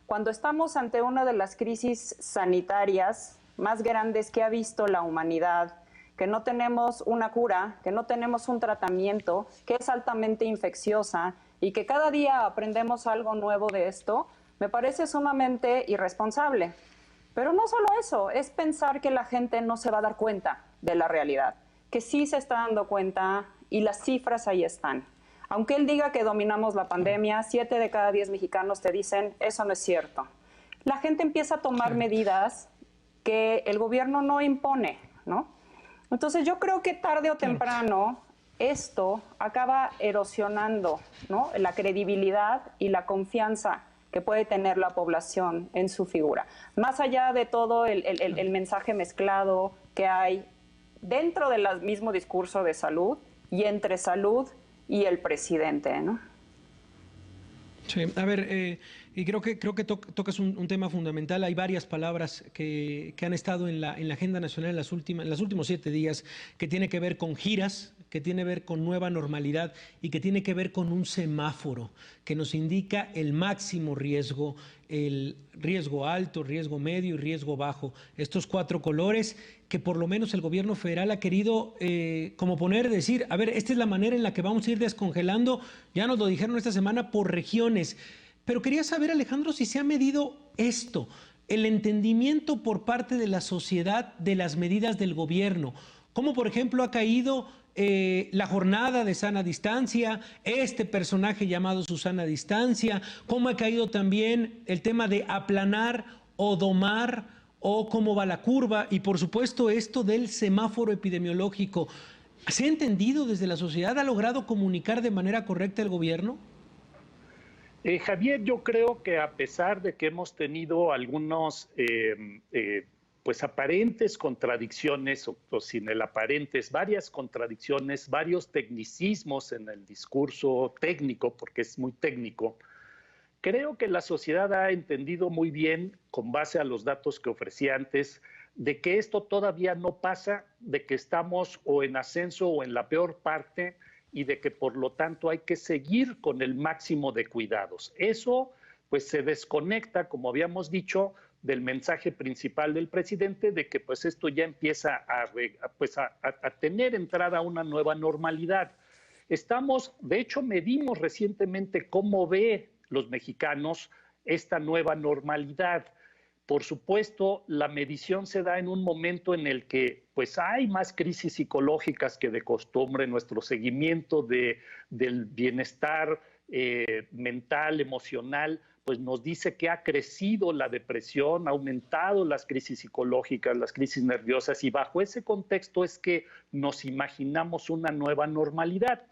cuando estamos ante una de las crisis sanitarias más grandes que ha visto la humanidad, que no tenemos una cura, que no tenemos un tratamiento, que es altamente infecciosa y que cada día aprendemos algo nuevo de esto, me parece sumamente irresponsable. Pero no solo eso, es pensar que la gente no se va a dar cuenta de la realidad, que sí se está dando cuenta. Y las cifras ahí están. Aunque él diga que dominamos la pandemia, 7 de cada 10 mexicanos te dicen, eso no es cierto. La gente empieza a tomar medidas que el gobierno no impone, ¿no? Entonces yo creo que tarde o temprano esto acaba erosionando, ¿no?, la credibilidad y la confianza que puede tener la población en su figura. Más allá de todo el mensaje mezclado que hay dentro del mismo discurso de salud, y entre salud y el presidente, ¿no?
Sí, a ver, y creo que tocas un tema fundamental. Hay varias palabras que han estado en la agenda nacional en los últimos 7 días, que tiene que ver con giras, que tiene que ver con nueva normalidad y que tiene que ver con un semáforo que nos indica el máximo riesgo, el riesgo alto, riesgo medio y riesgo bajo. Estos 4 colores que por lo menos el gobierno federal ha querido como decir, a ver, esta es la manera en la que vamos a ir descongelando, ya nos lo dijeron esta semana, por regiones. Pero quería saber, Alejandro, si se ha medido esto, el entendimiento por parte de la sociedad de las medidas del gobierno, como por ejemplo ha caído la jornada de sana distancia, este personaje llamado Susana Distancia, cómo ha caído también el tema de aplanar o domar o cómo va la curva y por supuesto esto del semáforo epidemiológico. ¿Se ha entendido desde la sociedad? ¿Ha logrado comunicar de manera correcta el gobierno?
Javier, yo creo que a pesar de que hemos tenido algunos pues aparentes contradicciones, o sin el aparentes, varias contradicciones, varios tecnicismos en el discurso técnico, porque es muy técnico. Creo que la sociedad ha entendido muy bien, con base a los datos que ofrecí antes, de que esto todavía no pasa, de que estamos o en ascenso o en la peor parte y de que por lo tanto hay que seguir con el máximo de cuidados. Eso pues se desconecta, como habíamos dicho, del mensaje principal del presidente de que pues esto ya empieza a tener entrada a una nueva normalidad. Estamos, de hecho, medimos recientemente cómo ve los mexicanos esta nueva normalidad. Por supuesto, la medición se da en un momento en el que pues hay más crisis psicológicas que de costumbre. Nuestro seguimiento del bienestar mental, emocional, pues nos dice que ha crecido la depresión, ha aumentado las crisis psicológicas, las crisis nerviosas, y bajo ese contexto es que nos imaginamos una nueva normalidad.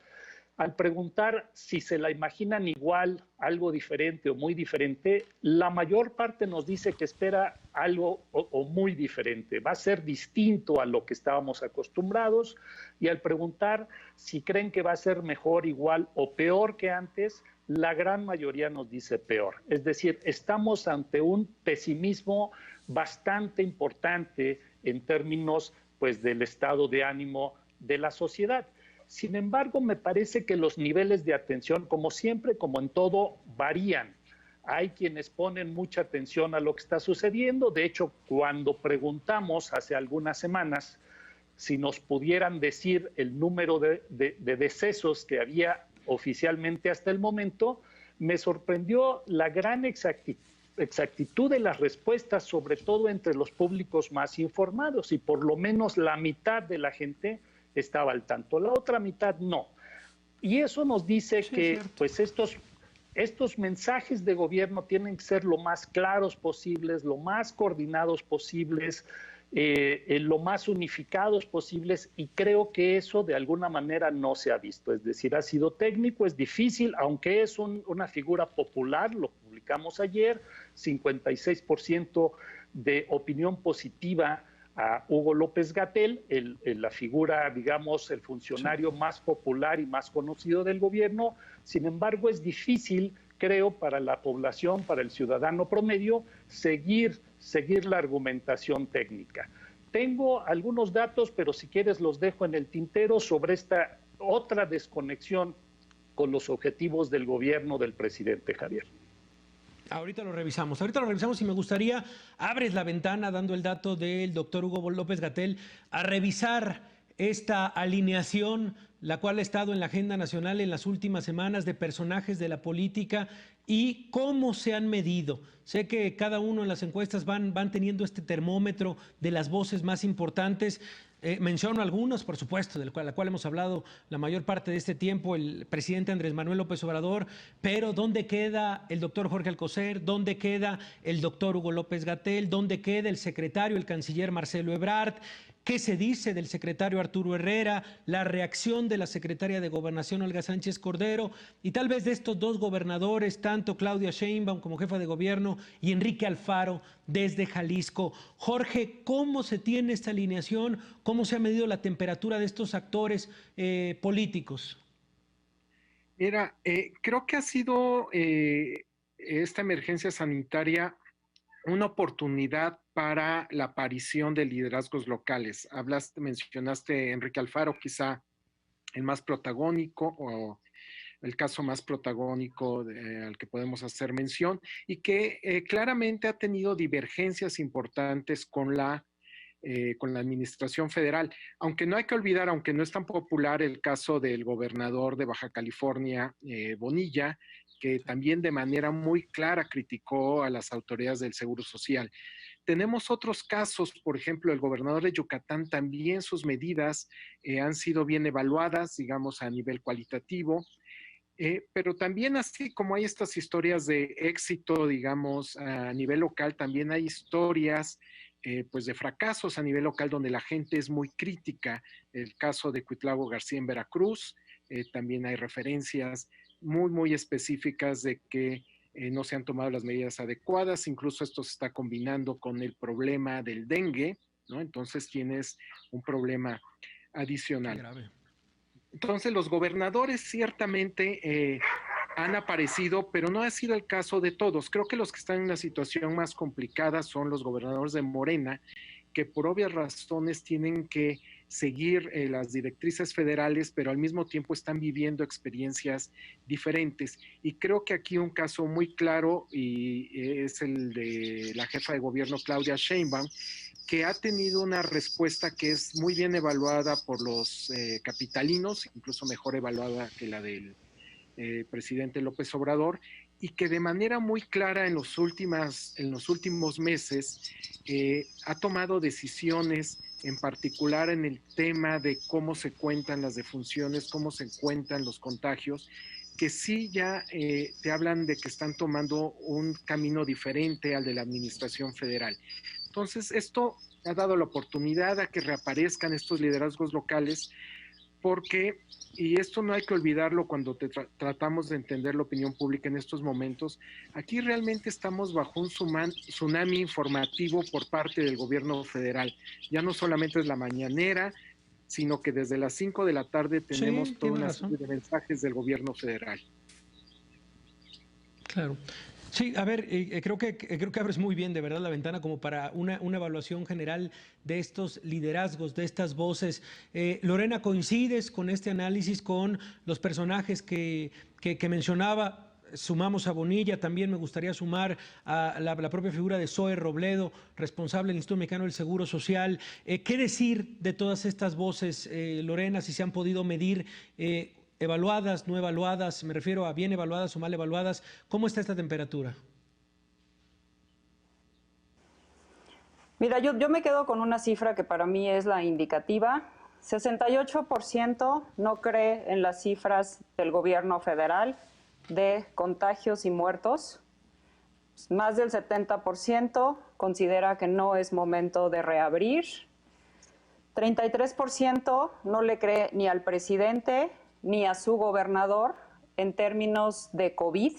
Al preguntar si se la imaginan igual, algo diferente o muy diferente, la mayor parte nos dice que espera algo o muy diferente. Va a ser distinto a lo que estábamos acostumbrados, y al preguntar si creen que va a ser mejor, igual o peor que antes, la gran mayoría nos dice peor. Es decir, estamos ante un pesimismo bastante importante en términos pues, del estado de ánimo de la sociedad. Sin embargo, me parece que los niveles de atención, como siempre, como en todo, varían. Hay quienes ponen mucha atención a lo que está sucediendo. De hecho, cuando preguntamos hace algunas semanas si nos pudieran decir el número de decesos que había oficialmente hasta el momento, me sorprendió la gran exactitud de las respuestas, sobre todo entre los públicos más informados, y por lo menos la mitad de la gente estaba al tanto, la otra mitad no. Y eso nos dice que pues estos mensajes de gobierno tienen que ser lo más claros posibles, lo más coordinados posibles, lo más unificados posibles, y creo que eso de alguna manera no se ha visto. Es decir, ha sido técnico, es difícil, aunque es una figura popular, lo publicamos ayer, 56% de opinión positiva a Hugo López-Gatell, la figura, digamos, el funcionario más popular y más conocido del gobierno. Sin embargo, es difícil, creo, para la población, para el ciudadano promedio, seguir la argumentación técnica. Tengo algunos datos, pero si quieres los dejo en el tintero, sobre esta otra desconexión con los objetivos del gobierno del presidente, Javier.
Ahorita lo revisamos y me gustaría, abres la ventana dando el dato del doctor Hugo López-Gatell, a revisar esta alineación, la cual ha estado en la agenda nacional en las últimas semanas, de personajes de la política y cómo se han medido. Sé que cada uno en las encuestas van teniendo este termómetro de las voces más importantes. Menciono algunos, por supuesto, de la cual hemos hablado la mayor parte de este tiempo, el presidente Andrés Manuel López Obrador, pero ¿dónde queda el doctor Jorge Alcocer? ¿Dónde queda el doctor Hugo López-Gatell? ¿Dónde queda el secretario, el canciller Marcelo Ebrard? ¿Qué se dice del secretario Arturo Herrera? La reacción de la secretaria de Gobernación, Olga Sánchez Cordero, y tal vez de estos dos gobernadores, tanto Claudia Sheinbaum como jefa de gobierno y Enrique Alfaro desde Jalisco. Jorge, ¿cómo se tiene esta alineación? ¿Cómo se ha medido la temperatura de estos actores políticos?
Mira, creo que ha sido esta emergencia sanitaria una oportunidad para la aparición de liderazgos locales. Mencionaste Enrique Alfaro, quizá el más protagónico, o el caso más protagónico al que podemos hacer mención, y que claramente ha tenido divergencias importantes con la administración federal. Aunque no hay que olvidar, aunque no es tan popular, el caso del gobernador de Baja California, Bonilla, que también de manera muy clara criticó a las autoridades del Seguro Social. Tenemos otros casos, por ejemplo, el gobernador de Yucatán, también sus medidas han sido bien evaluadas, digamos, a nivel cualitativo. Pero también, así como hay estas historias de éxito, digamos, a nivel local, también hay historias pues de fracasos a nivel local donde la gente es muy crítica. El caso de Cuitlavo García en Veracruz, también hay referencias muy, muy específicas de que no se han tomado las medidas adecuadas, incluso esto se está combinando con el problema del dengue, ¿no? Entonces tienes un problema
Qué
adicional.
grave.
Entonces los gobernadores ciertamente han aparecido, pero no ha sido el caso de todos. Creo que los que están en una situación más complicada son los gobernadores de Morena, que por obvias razones tienen que seguir las directrices federales, pero al mismo tiempo están viviendo experiencias diferentes. Y creo que aquí un caso muy claro y es el de la jefa de gobierno Claudia Sheinbaum, que ha tenido una respuesta que es muy bien evaluada por los capitalinos, incluso mejor evaluada que la del presidente López Obrador, y que de manera muy clara en los últimos meses ha tomado decisiones, en particular en el tema de cómo se cuentan las defunciones, cómo se cuentan los contagios, que sí ya te hablan de que están tomando un camino diferente al de la administración federal. Entonces, esto ha dado la oportunidad a que reaparezcan estos liderazgos locales, porque, y esto no hay que olvidarlo cuando tratamos de entender la opinión pública en estos momentos, aquí realmente estamos bajo un tsunami informativo por parte del gobierno federal. Ya no solamente es la mañanera, sino que desde las 5 de la tarde tenemos
Sí,
toda
tiene
una
razón.
serie de mensajes del gobierno federal.
Claro. Sí, a ver, creo que abres muy bien, de verdad, la ventana como para una evaluación general de estos liderazgos, de estas voces. Lorena, ¿coincides con este análisis, con los personajes que mencionaba? Sumamos a Bonilla, también me gustaría sumar a la propia figura de Zoe Robledo, responsable del Instituto Mexicano del Seguro Social. ¿Qué decir de todas estas voces, Lorena, si se han podido medir? Evaluadas, no evaluadas, me refiero a bien evaluadas o mal evaluadas. ¿Cómo está esta temperatura?
Mira, yo me quedo con una cifra que para mí es la indicativa. 68% no cree en las cifras del gobierno federal de contagios y muertos. Más del 70% considera que no es momento de reabrir. 33% no le cree ni al presidente ni a su gobernador en términos de COVID.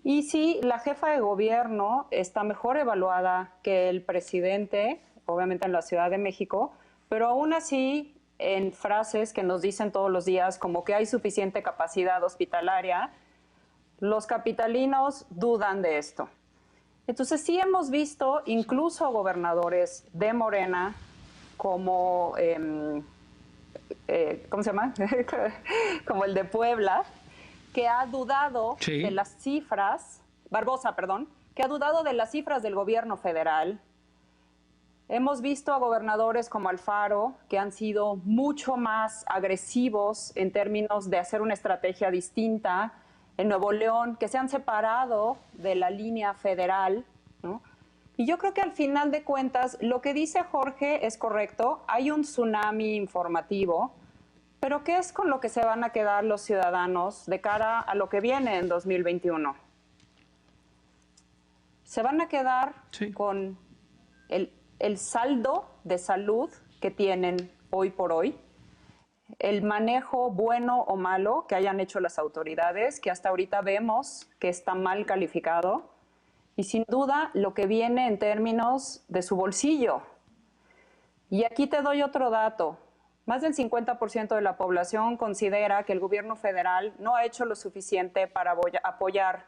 Y sí, la jefa de gobierno está mejor evaluada que el presidente, obviamente en la Ciudad de México, pero aún así en frases que nos dicen todos los días como que hay suficiente capacidad hospitalaria, los capitalinos dudan de esto. Entonces sí hemos visto incluso gobernadores de Morena como, ¿cómo se llama? Como el de Puebla, que ha dudado de
Sí.
las cifras, Barbosa, perdón, que ha dudado de las cifras del gobierno federal. Hemos visto a gobernadores como Alfaro que han sido mucho más agresivos en términos de hacer una estrategia distinta. En Nuevo León, que se han separado de la línea federal, ¿no? Y yo creo que al final de cuentas, lo que dice Jorge es correcto. Hay un tsunami informativo, pero ¿qué es con lo que se van a quedar los ciudadanos de cara a lo que viene en 2021? Se van a quedar
Sí.
con el saldo de salud que tienen hoy por hoy, el manejo bueno o malo que hayan hecho las autoridades, que hasta ahorita vemos que está mal calificado, y sin duda lo que viene en términos de su bolsillo. Y aquí te doy otro dato. Más del 50% de la población considera que el gobierno federal no ha hecho lo suficiente para apoyar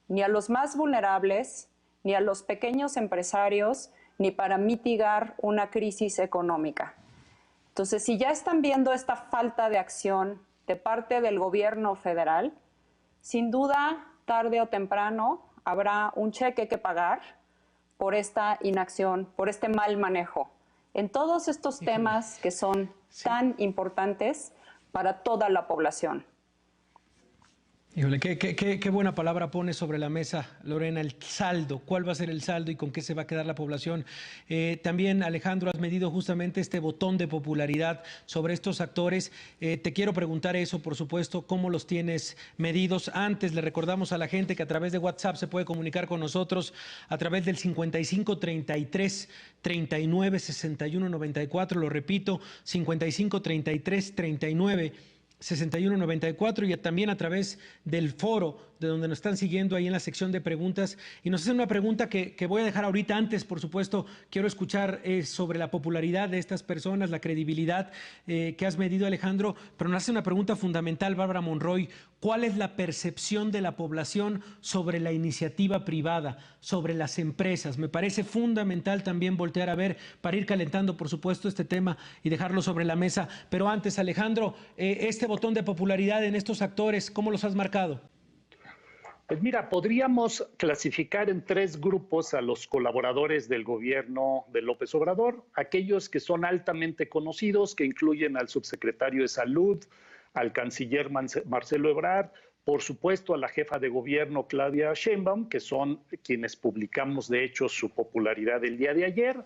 ni a los más vulnerables, ni a los pequeños empresarios, ni para mitigar una crisis económica. Entonces, si ya están viendo esta falta de acción de parte del gobierno federal, sin duda, tarde o temprano, habrá un cheque que pagar por esta inacción, por este mal manejo, en todos estos temas que son tan importantes para toda la población.
Híjole, qué buena palabra pone sobre la mesa, Lorena, el saldo. ¿Cuál va a ser el saldo y con qué se va a quedar la población? También, Alejandro, has medido justamente este botón de popularidad sobre estos actores. Te quiero preguntar eso, por supuesto, ¿cómo los tienes medidos? Antes, le recordamos a la gente que a través de WhatsApp se puede comunicar con nosotros a través del 55 33 39 61 94. Lo repito, 55 33 39 6194 y también a través del foro de donde nos están siguiendo ahí en la sección de preguntas, y nos hacen una pregunta que voy a dejar ahorita. Antes, por supuesto, quiero escuchar sobre la popularidad de estas personas, la credibilidad que has medido, Alejandro, pero nos hace una pregunta fundamental, Bárbara Monroy. ¿Cuál es la percepción de la población sobre la iniciativa privada, sobre las empresas? Me parece fundamental también voltear a ver para ir calentando, por supuesto, este tema y dejarlo sobre la mesa. Pero antes, Alejandro, este botón de popularidad en estos actores, ¿cómo los has marcado?
Pues mira, podríamos clasificar en tres grupos a los colaboradores del gobierno de López Obrador: aquellos que son altamente conocidos, que incluyen al subsecretario de Salud, al canciller Marcelo Ebrard, por supuesto a la jefa de gobierno Claudia Sheinbaum, que son quienes publicamos de hecho su popularidad el día de ayer.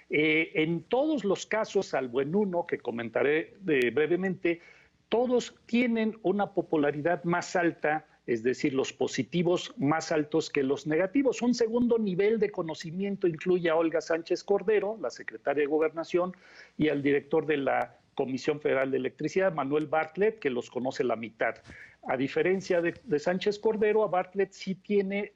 En todos los casos, salvo en uno que comentaré brevemente, todos tienen una popularidad más alta, es decir, los positivos más altos que los negativos. Un segundo nivel de conocimiento incluye a Olga Sánchez Cordero, la secretaria de Gobernación, y al director de la Comisión Federal de Electricidad, Manuel Bartlett, que los conoce la mitad. A diferencia de Sánchez Cordero, a Bartlett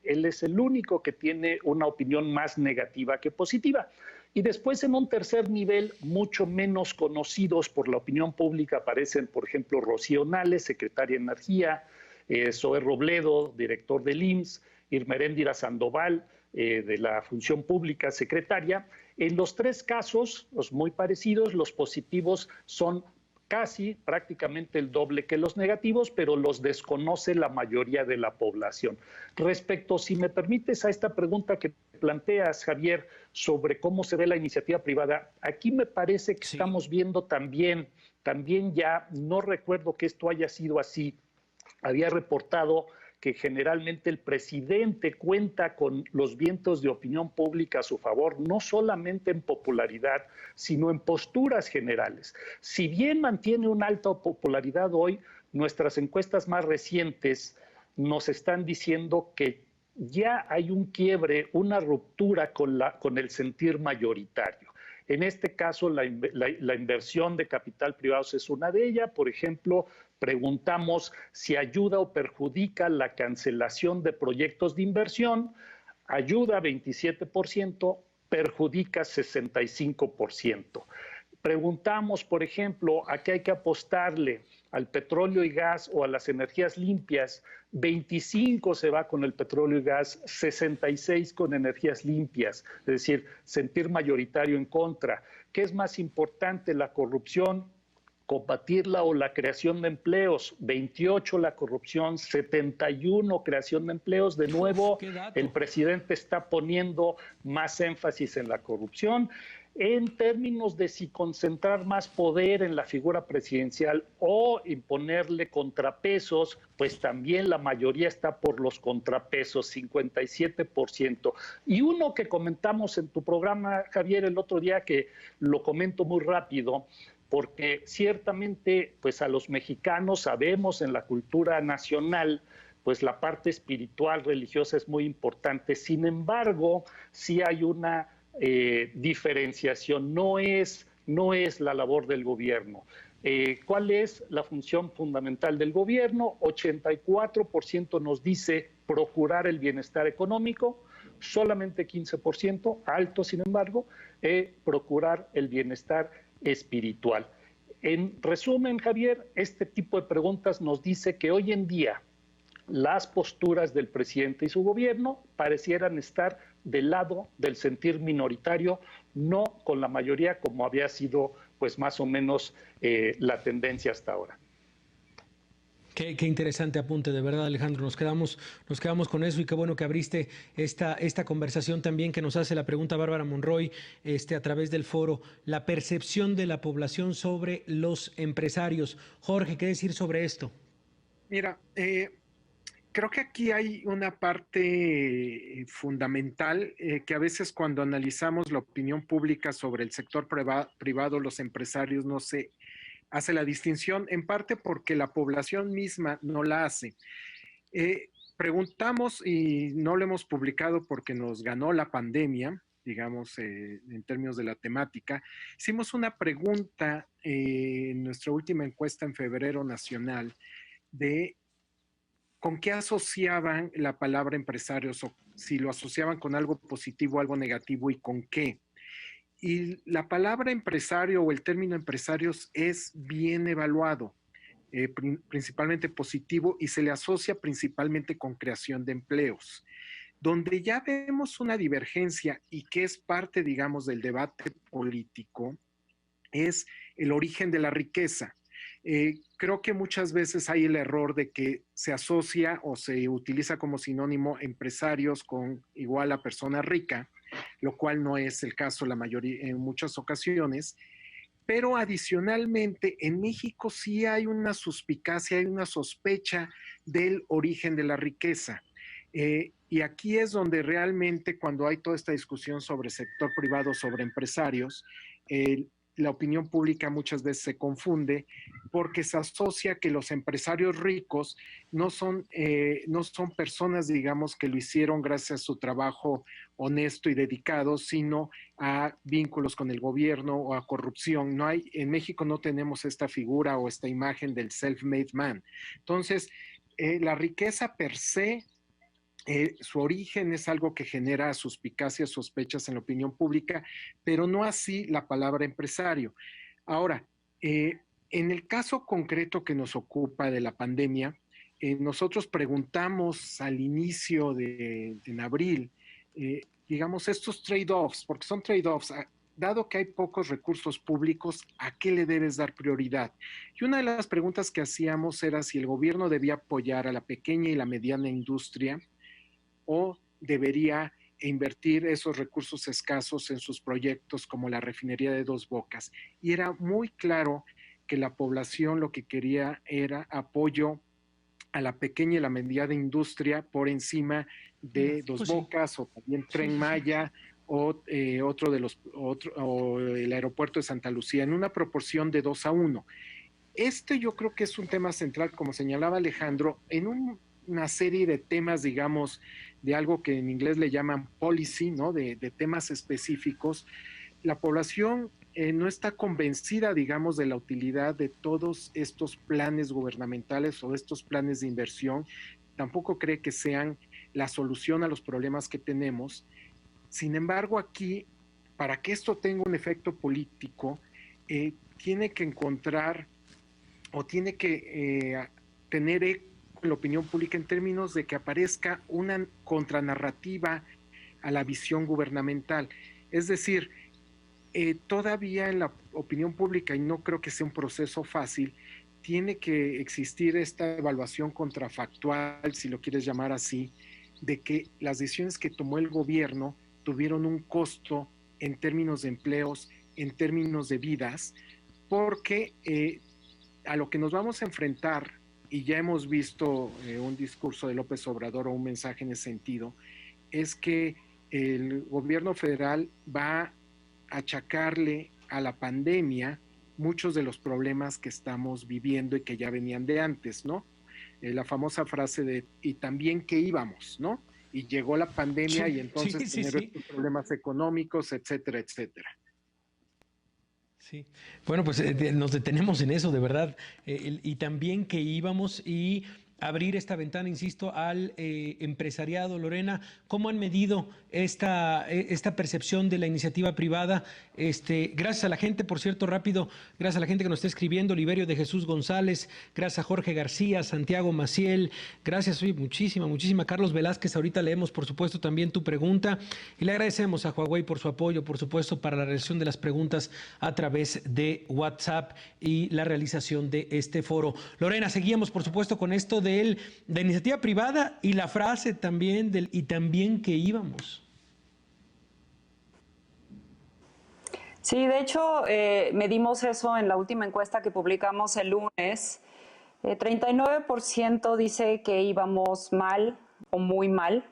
él es el único que tiene una opinión más negativa que positiva. Y después, en un tercer nivel, mucho menos conocidos por la opinión pública, aparecen, por ejemplo, Rocío Nales, secretaria de Energía, Zoé Robledo, director del IMSS, Irmeréndira Sandoval, de la Función Pública, secretaria. En los tres casos, los muy parecidos, los positivos son casi prácticamente el doble que los negativos, pero los desconoce la mayoría de la población. Respecto, si me permites, a esta pregunta que planteas, Javier, sobre cómo se ve la iniciativa privada, aquí me parece que estamos viendo también ya, no recuerdo que esto haya sido así, había reportado que generalmente el presidente cuenta con los vientos de opinión pública a su favor, no solamente en popularidad, sino en posturas generales. Si bien mantiene una alta popularidad hoy, nuestras encuestas más recientes nos están diciendo que ya hay un quiebre, una ruptura con el sentir mayoritario. En este caso, la inversión de capital privado es una de ellas. Por ejemplo, preguntamos si ayuda o perjudica la cancelación de proyectos de inversión. Ayuda 27%, perjudica 65%. Preguntamos, por ejemplo, a qué hay que apostarle, al petróleo y gas o a las energías limpias. 25 se va con el petróleo y gas, 66 con energías limpias, es decir, sentir mayoritario en contra. ¿Qué es más importante, la corrupción, combatirla o la creación de empleos? 28 la corrupción, 71 creación de empleos. De nuevo, el presidente está poniendo más énfasis en la corrupción. En términos de si concentrar más poder en la figura presidencial o imponerle contrapesos, pues también la mayoría está por los contrapesos, 57%. Y uno que comentamos en tu programa, Javier, el otro día, que lo comento muy rápido, porque ciertamente pues a los mexicanos sabemos en la cultura nacional, pues la parte espiritual, religiosa es muy importante. Sin embargo, sí hay una diferenciación, no es la labor del gobierno. ¿Cuál es la función fundamental del gobierno? 84% nos dice procurar el bienestar económico, solamente 15%, alto sin embargo, procurar el bienestar espiritual. En resumen, Javier, este tipo de preguntas nos dice que hoy en día las posturas del presidente y su gobierno parecieran estar del lado del sentir minoritario, no con la mayoría como había sido pues más o menos la tendencia hasta ahora.
Qué interesante apunte, de verdad, Alejandro. Nos quedamos con eso, y qué bueno que abriste esta conversación también, que nos hace la pregunta Bárbara Monroy a través del foro. La percepción de la población sobre los empresarios. Jorge, ¿qué decir sobre esto?
Mira, creo que aquí hay una parte fundamental que a veces cuando analizamos la opinión pública sobre el sector privado, los empresarios, no se hace la distinción, en parte porque la población misma no la hace. Preguntamos, y no lo hemos publicado porque nos ganó la pandemia, digamos, en términos de la temática. Hicimos una pregunta en nuestra última encuesta en febrero nacional de con qué asociaban la palabra empresarios, o si lo asociaban con algo positivo, algo negativo y con qué. Y la palabra empresario o el término empresarios es bien evaluado, principalmente positivo, y se le asocia principalmente con creación de empleos. Donde ya vemos una divergencia y que es parte, digamos, del debate político, es el origen de la riqueza. Creo que muchas veces hay el error de que se asocia o se utiliza como sinónimo empresarios con igual a persona rica, lo cual no es el caso la mayoría, en muchas ocasiones. Pero adicionalmente, en México sí hay una suspicacia, hay una sospecha del origen de la riqueza. Y aquí es donde realmente cuando hay toda esta discusión sobre sector privado, sobre empresarios, la opinión pública muchas veces se confunde porque se asocia que los empresarios ricos no son personas, digamos, que lo hicieron gracias a su trabajo honesto y dedicado, sino a vínculos con el gobierno o a corrupción. No hay, en México no tenemos esta figura o esta imagen del self-made man. Entonces, la riqueza per se, su origen es algo que genera suspicacias, sospechas en la opinión pública, pero no así la palabra empresario. Ahora, en el caso concreto que nos ocupa de la pandemia, nosotros preguntamos al inicio en abril, digamos, estos trade-offs, porque son trade-offs, dado que hay pocos recursos públicos, ¿a qué le debes dar prioridad? Y una de las preguntas que hacíamos era si el gobierno debía apoyar a la pequeña y la mediana industria o debería invertir esos recursos escasos en sus proyectos como la refinería de Dos Bocas. Y era muy claro que la población lo que quería era apoyo a la pequeña y la mediana industria por encima de Dos Bocas o también Tren Maya o o el aeropuerto de Santa Lucía en una proporción de 2-1. Yo creo que es un tema central, como señalaba Alejandro, en una serie de temas, digamos, de algo que en inglés le llaman policy, ¿no? De temas específicos. La población no está convencida, digamos, de la utilidad de todos estos planes gubernamentales o estos planes de inversión. Tampoco cree que sean la solución a los problemas que tenemos. Sin embargo, aquí, para que esto tenga un efecto político, tiene que encontrar o tiene que tener eco en la opinión pública en términos de que aparezca una contranarrativa a la visión gubernamental. Es decir, todavía en la opinión pública, y no creo que sea un proceso fácil, tiene que existir esta evaluación contrafactual, si lo quieres llamar así, de que las decisiones que tomó el gobierno tuvieron un costo en términos de empleos, en términos de vidas, porque a lo que nos vamos a enfrentar, y ya hemos visto un discurso de López Obrador o un mensaje en ese sentido, es que el gobierno federal va a achacarle a la pandemia muchos de los problemas que estamos viviendo y que ya venían de antes, ¿no? La famosa frase de, y también que íbamos, ¿no? Y llegó la pandemia y entonces generó estos problemas económicos, etcétera, etcétera.
Sí, bueno, pues nos detenemos en eso, de verdad, y también que íbamos y abrir esta ventana, insisto, al empresariado. Lorena, ¿cómo han medido esta percepción de la iniciativa privada? Gracias a la gente, por cierto, rápido, gracias a la gente que nos está escribiendo, Oliverio de Jesús González, gracias a Jorge García, Santiago Maciel, gracias, oye, muchísima, Carlos Velázquez, ahorita leemos, por supuesto, también tu pregunta, y le agradecemos a Huawei por su apoyo, por supuesto, para la realización de las preguntas a través de WhatsApp y la realización de este foro. Lorena, seguíamos, por supuesto, con esto de iniciativa privada y la frase también del y también que íbamos.
Sí, de hecho, medimos eso en la última encuesta que publicamos el lunes. 39% dice que íbamos mal o muy mal,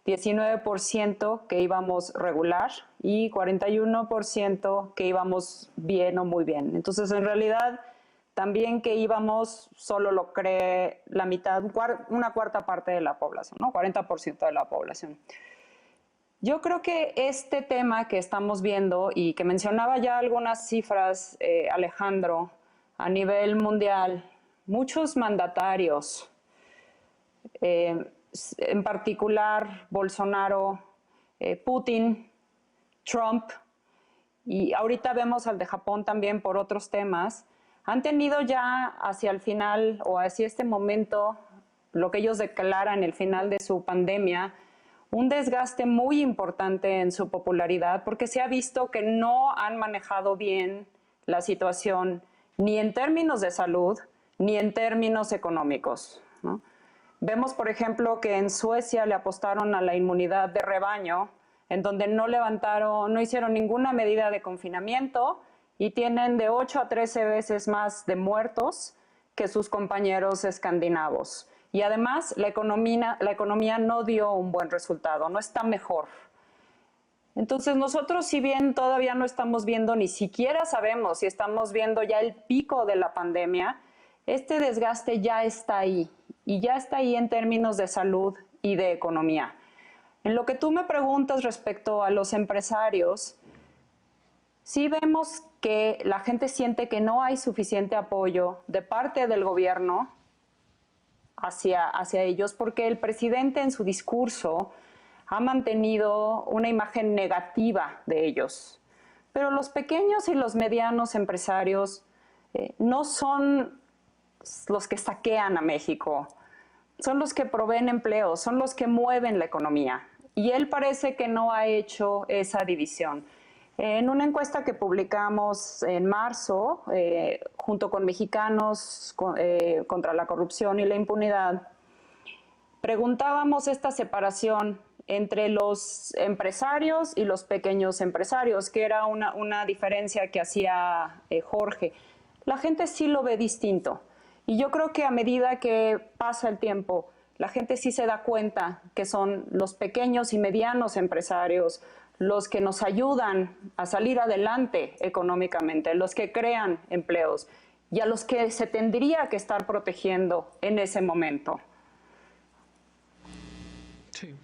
19% que íbamos regular y 41% que íbamos bien o muy bien. Entonces, en realidad, también que íbamos solo lo cree la mitad, una cuarta parte de la población, ¿no? 40% de la población. Yo creo que este tema que estamos viendo y que mencionaba ya algunas cifras, Alejandro, a nivel mundial, muchos mandatarios en particular Bolsonaro, Putin, Trump, y ahorita vemos al de Japón también por otros temas, han tenido ya hacia el final o hacia este momento, lo que ellos declaran el final de su pandemia, un desgaste muy importante en su popularidad, porque se ha visto que no han manejado bien la situación ni en términos de salud ni en términos económicos, ¿no? Vemos, por ejemplo, que en Suecia le apostaron a la inmunidad de rebaño, en donde no hicieron ninguna medida de confinamiento y tienen de 8 a 13 veces más de muertos que sus compañeros escandinavos. Y además, la economía no dio un buen resultado, no está mejor. Entonces, nosotros, si bien todavía no estamos viendo, ni siquiera sabemos si estamos viendo ya el pico de la pandemia, este desgaste ya está ahí, y ya está ahí en términos de salud y de economía. En lo que tú me preguntas respecto a los empresarios, sí vemos que la gente siente que no hay suficiente apoyo de parte del gobierno hacia ellos, porque el presidente en su discurso ha mantenido una imagen negativa de ellos. Pero los pequeños y los medianos empresarios no son los que saquean a México, son los que proveen empleos, son los que mueven la economía. Y él parece que no ha hecho esa división. En una encuesta que publicamos en marzo, junto con Mexicanos contra la Corrupción y la Impunidad, preguntábamos esta separación entre los empresarios y los pequeños empresarios, que era una diferencia que hacía Jorge. La gente sí lo ve distinto. Y yo creo que a medida que pasa el tiempo, la gente sí se da cuenta que son los pequeños y medianos empresarios los que nos ayudan a salir adelante económicamente, los que crean empleos y a los que se tendría que estar protegiendo en ese momento.
Sí.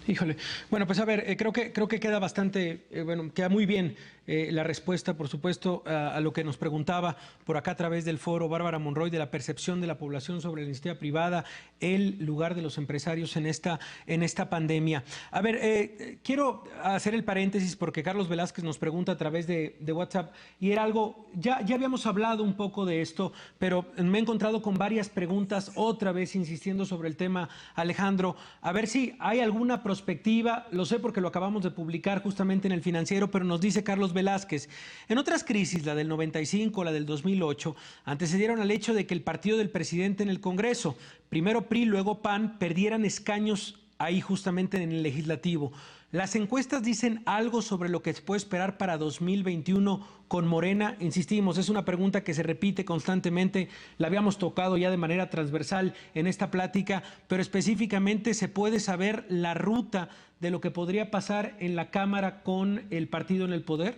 Híjole. Bueno, pues a ver, creo que queda bastante, queda muy bien la respuesta, por supuesto, a lo que nos preguntaba por acá a través del foro Bárbara Monroy, de la percepción de la población sobre la iniciativa privada, el lugar de los empresarios en esta pandemia. A ver, quiero hacer el paréntesis porque Carlos Velázquez nos pregunta a través de WhatsApp, y era algo, ya habíamos hablado un poco de esto, pero me he encontrado con varias preguntas, otra vez insistiendo sobre el tema, Alejandro, a ver si hay alguna perspectiva, lo sé porque lo acabamos de publicar justamente en El Financiero, pero nos dice Carlos Velázquez, en otras crisis, la del 95, la del 2008, antecedieron al hecho de que el partido del presidente en el Congreso, primero PRI, luego PAN, perdieran escaños ahí justamente en el legislativo. Las encuestas dicen algo sobre lo que se puede esperar para 2021 con Morena. Insistimos, es una pregunta que se repite constantemente, la habíamos tocado ya de manera transversal en esta plática, pero específicamente se puede saber la ruta de lo que podría pasar en la Cámara con el partido en el poder.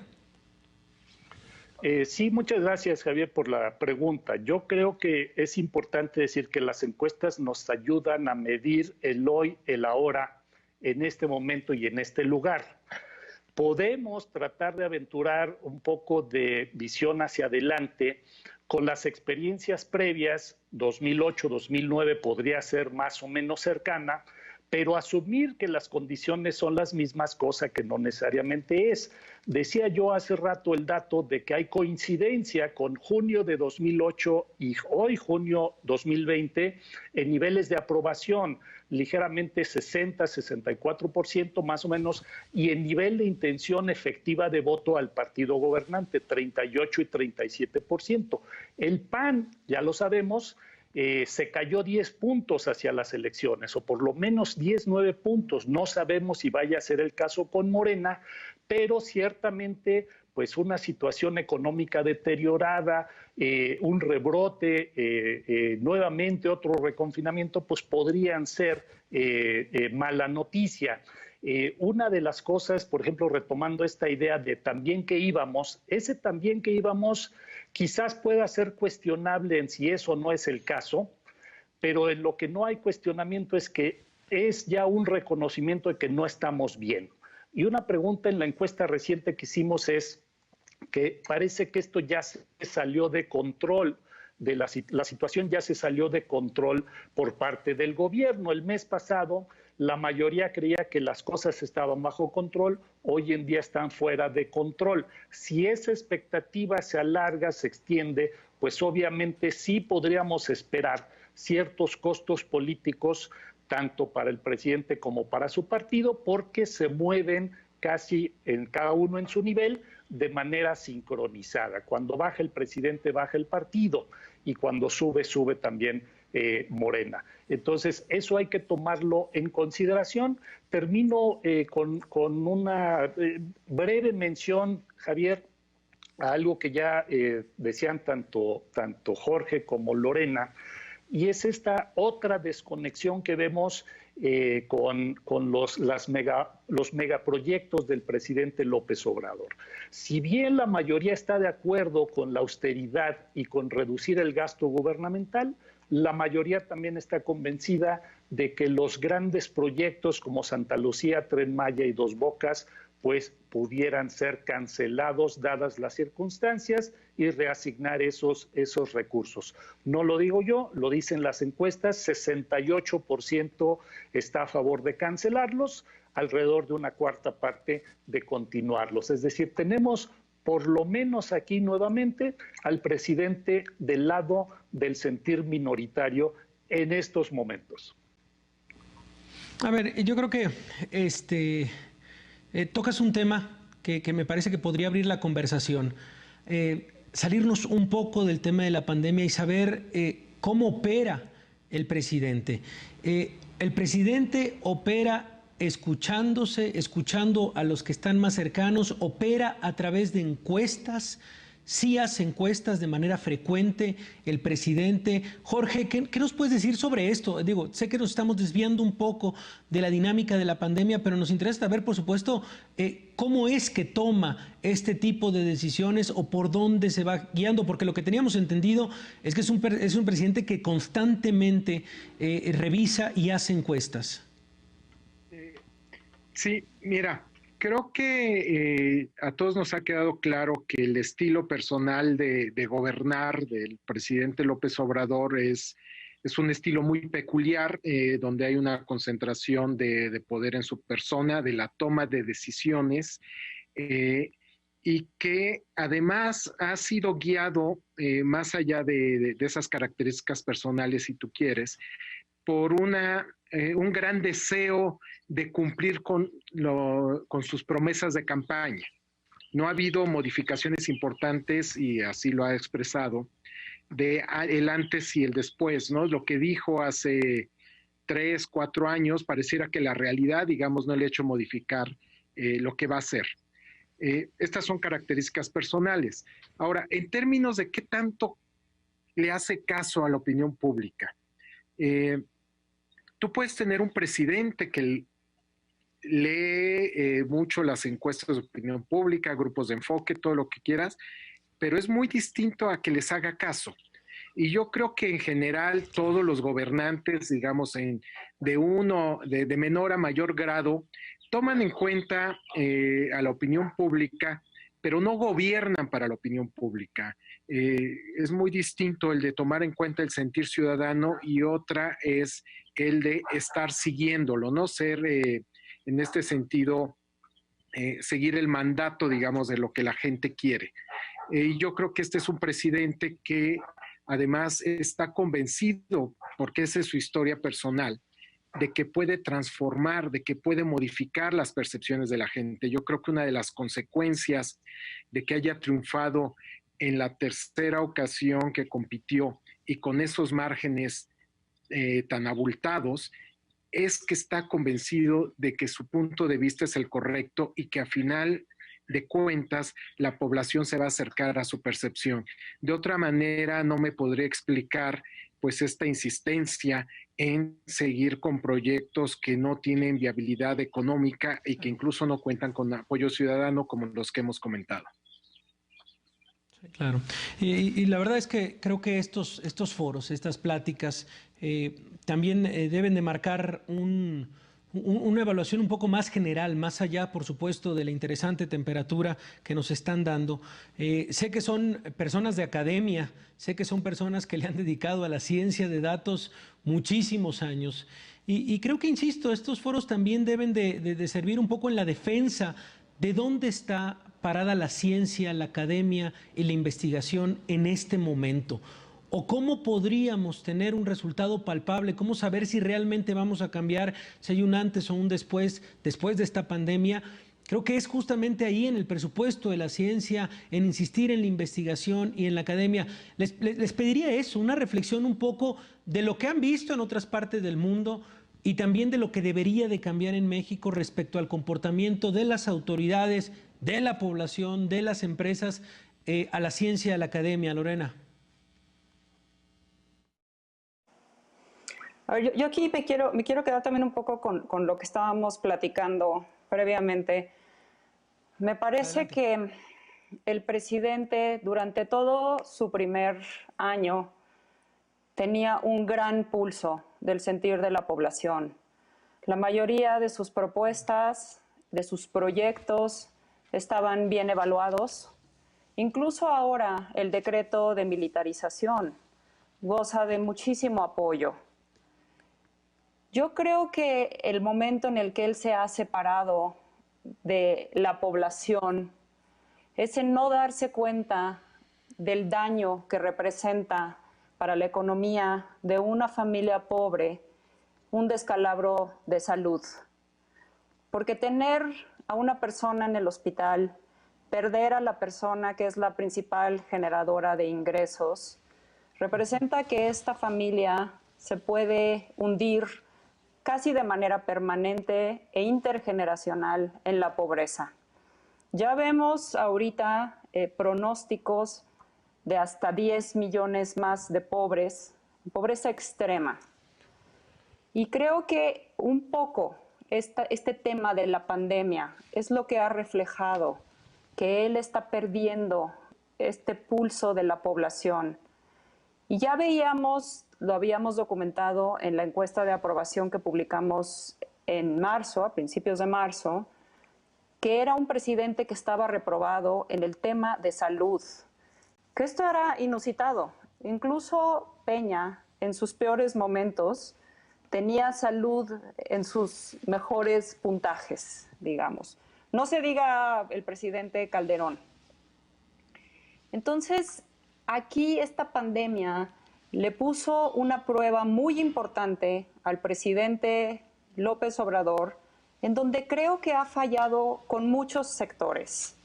Sí, muchas gracias, Javier, por la pregunta. Yo creo que es importante decir que las encuestas nos ayudan a medir el hoy, el ahora, en este momento y en este lugar. Podemos tratar de aventurar un poco de visión hacia adelante con las experiencias previas, 2008, 2009 podría ser más o menos cercana, pero asumir que las condiciones son las mismas, cosa que no necesariamente es. Decía yo hace rato el dato de que hay coincidencia con junio de 2008 y hoy junio 2020 en niveles de aprobación, ligeramente 60-64% más o menos, y en nivel de intención efectiva de voto al partido gobernante, 38 y 37%. El PAN, ya lo sabemos, se cayó 10 puntos hacia las elecciones, o por lo menos 9 puntos. No sabemos si vaya a ser el caso con Morena, pero ciertamente pues una situación económica deteriorada, un rebrote, nuevamente otro reconfinamiento, pues podrían ser mala noticia. Una de las cosas, por ejemplo, retomando esta idea de también que íbamos, ese también que íbamos quizás pueda ser cuestionable en si eso no es el caso, pero en lo que no hay cuestionamiento es que es ya un reconocimiento de que no estamos bien. Y una pregunta en la encuesta reciente que hicimos es que parece que esto ya se salió de control. la situación ya se salió de control por parte del gobierno. El mes pasado la mayoría creía que las cosas estaban bajo control, hoy en día están fuera de control. Si esa expectativa se alarga, se extiende, pues obviamente sí podríamos esperar ciertos costos políticos, tanto para el presidente como para su partido, porque se mueven casi en cada uno en su nivel de manera sincronizada. Cuando baja el presidente, baja el partido, y cuando sube, sube también Morena. Entonces, eso hay que tomarlo en consideración. Termino con una breve mención, Javier, a algo que ya decían tanto Jorge como Lorena, y es esta otra desconexión que vemos con los megaproyectos del presidente López Obrador. Si bien la mayoría está de acuerdo con la austeridad y con reducir el gasto gubernamental, la mayoría también está convencida de que los grandes proyectos como Santa Lucía, Tren Maya y Dos Bocas pues pudieran ser cancelados dadas las circunstancias y reasignar esos recursos. No lo digo yo, lo dicen las encuestas, 68% está a favor de cancelarlos, alrededor de una cuarta parte de continuarlos. Es decir, tenemos por lo menos aquí nuevamente al presidente del lado del sentir minoritario en estos momentos.
A ver, yo creo que tocas un tema que me parece que podría abrir la conversación. Salirnos un poco del tema de la pandemia y saber cómo opera el presidente. El presidente opera escuchando a los que están más cercanos, opera a través de encuestas. Sí hace encuestas de manera frecuente el presidente. Jorge, ¿qué nos puedes decir sobre esto? Digo, sé que nos estamos desviando un poco de la dinámica de la pandemia, pero nos interesa saber, por supuesto, cómo es que toma este tipo de decisiones o por dónde se va guiando, porque lo que teníamos entendido es que es un presidente que constantemente revisa y hace encuestas.
Sí, mira, creo que a todos nos ha quedado claro que el estilo personal de gobernar del presidente López Obrador es un estilo muy peculiar, donde hay una concentración de poder en su persona, de la toma de decisiones, y que además ha sido guiado, más allá de esas características personales, si tú quieres, por un gran deseo de cumplir con sus promesas de campaña. No ha habido modificaciones importantes, y así lo ha expresado, de el antes y el después, ¿no? Lo que dijo hace 3, 4 años, pareciera que la realidad, digamos, no le ha hecho modificar lo que va a hacer. Estas son características personales. Ahora, en términos de qué tanto le hace caso a la opinión pública, tú puedes tener un presidente que lee mucho las encuestas de opinión pública, grupos de enfoque, todo lo que quieras, pero es muy distinto a que les haga caso. Y yo creo que en general todos los gobernantes, digamos, de menor a mayor grado, toman en cuenta a la opinión pública, pero no gobiernan para la opinión pública. Es muy distinto el de tomar en cuenta el sentir ciudadano y otra es el de estar siguiéndolo, ¿no? Ser, en este sentido, seguir el mandato, digamos, de lo que la gente quiere. Yo creo que este es un presidente que además está convencido, porque esa es su historia personal, de que puede transformar, de que puede modificar las percepciones de la gente. Yo creo que una de las consecuencias de que haya triunfado en la tercera ocasión que compitió y con esos márgenes tan abultados, es que está convencido de que su punto de vista es el correcto y que a final de cuentas la población se va a acercar a su percepción. De otra manera no me podría explicar pues esta insistencia en seguir con proyectos que no tienen viabilidad económica y que incluso no cuentan con apoyo ciudadano como los que hemos comentado.
Claro, y la verdad es que creo que estos foros, estas pláticas, también deben de marcar un una evaluación un poco más general, más allá, por supuesto, de la interesante temperatura que nos están dando. Sé que son personas de academia, sé que son personas que le han dedicado a la ciencia de datos muchísimos años. Y creo que, insisto, estos foros también deben de servir un poco en la defensa de dónde está parada la ciencia, la academia y la investigación en este momento. ¿O cómo podríamos tener un resultado palpable? ¿Cómo saber si realmente vamos a cambiar, si hay un antes o un después de esta pandemia? Creo que es justamente ahí, en el presupuesto de la ciencia, en insistir en la investigación y en la academia. Les pediría eso, una reflexión un poco de lo que han visto en otras partes del mundo y también de lo que debería de cambiar en México respecto al comportamiento de las autoridades, de la población, de las empresas, a la ciencia, a la academia. Lorena.
A ver, yo aquí me quiero quedar también un poco con lo que estábamos platicando previamente. Me parece que el presidente durante todo su primer año tenía un gran pulso del sentir de la población. La mayoría de sus propuestas, de sus proyectos, estaban bien evaluados. Incluso ahora el decreto de militarización goza de muchísimo apoyo. Yo creo que el momento en el que él se ha separado de la población es en no darse cuenta del daño que representa para la economía de una familia pobre un descalabro de salud. Porque tener a una persona en el hospital, perder a la persona que es la principal generadora de ingresos, representa que esta familia se puede hundir casi de manera permanente e intergeneracional en la pobreza. Ya vemos ahorita pronósticos de hasta 10 millones más de pobres, pobreza extrema. Y creo que un poco este tema de la pandemia es lo que ha reflejado que él está perdiendo este pulso de la población. Y ya veíamos, lo habíamos documentado en la encuesta de aprobación que publicamos en marzo, a principios de marzo, que era un presidente que estaba reprobado en el tema de salud, que esto era inusitado. Incluso Peña, en sus peores momentos, tenía salud en sus mejores puntajes, digamos. No se diga el presidente Calderón. Entonces, aquí esta pandemia le puso una prueba muy importante al presidente López Obrador, en donde creo que ha fallado con muchos sectores.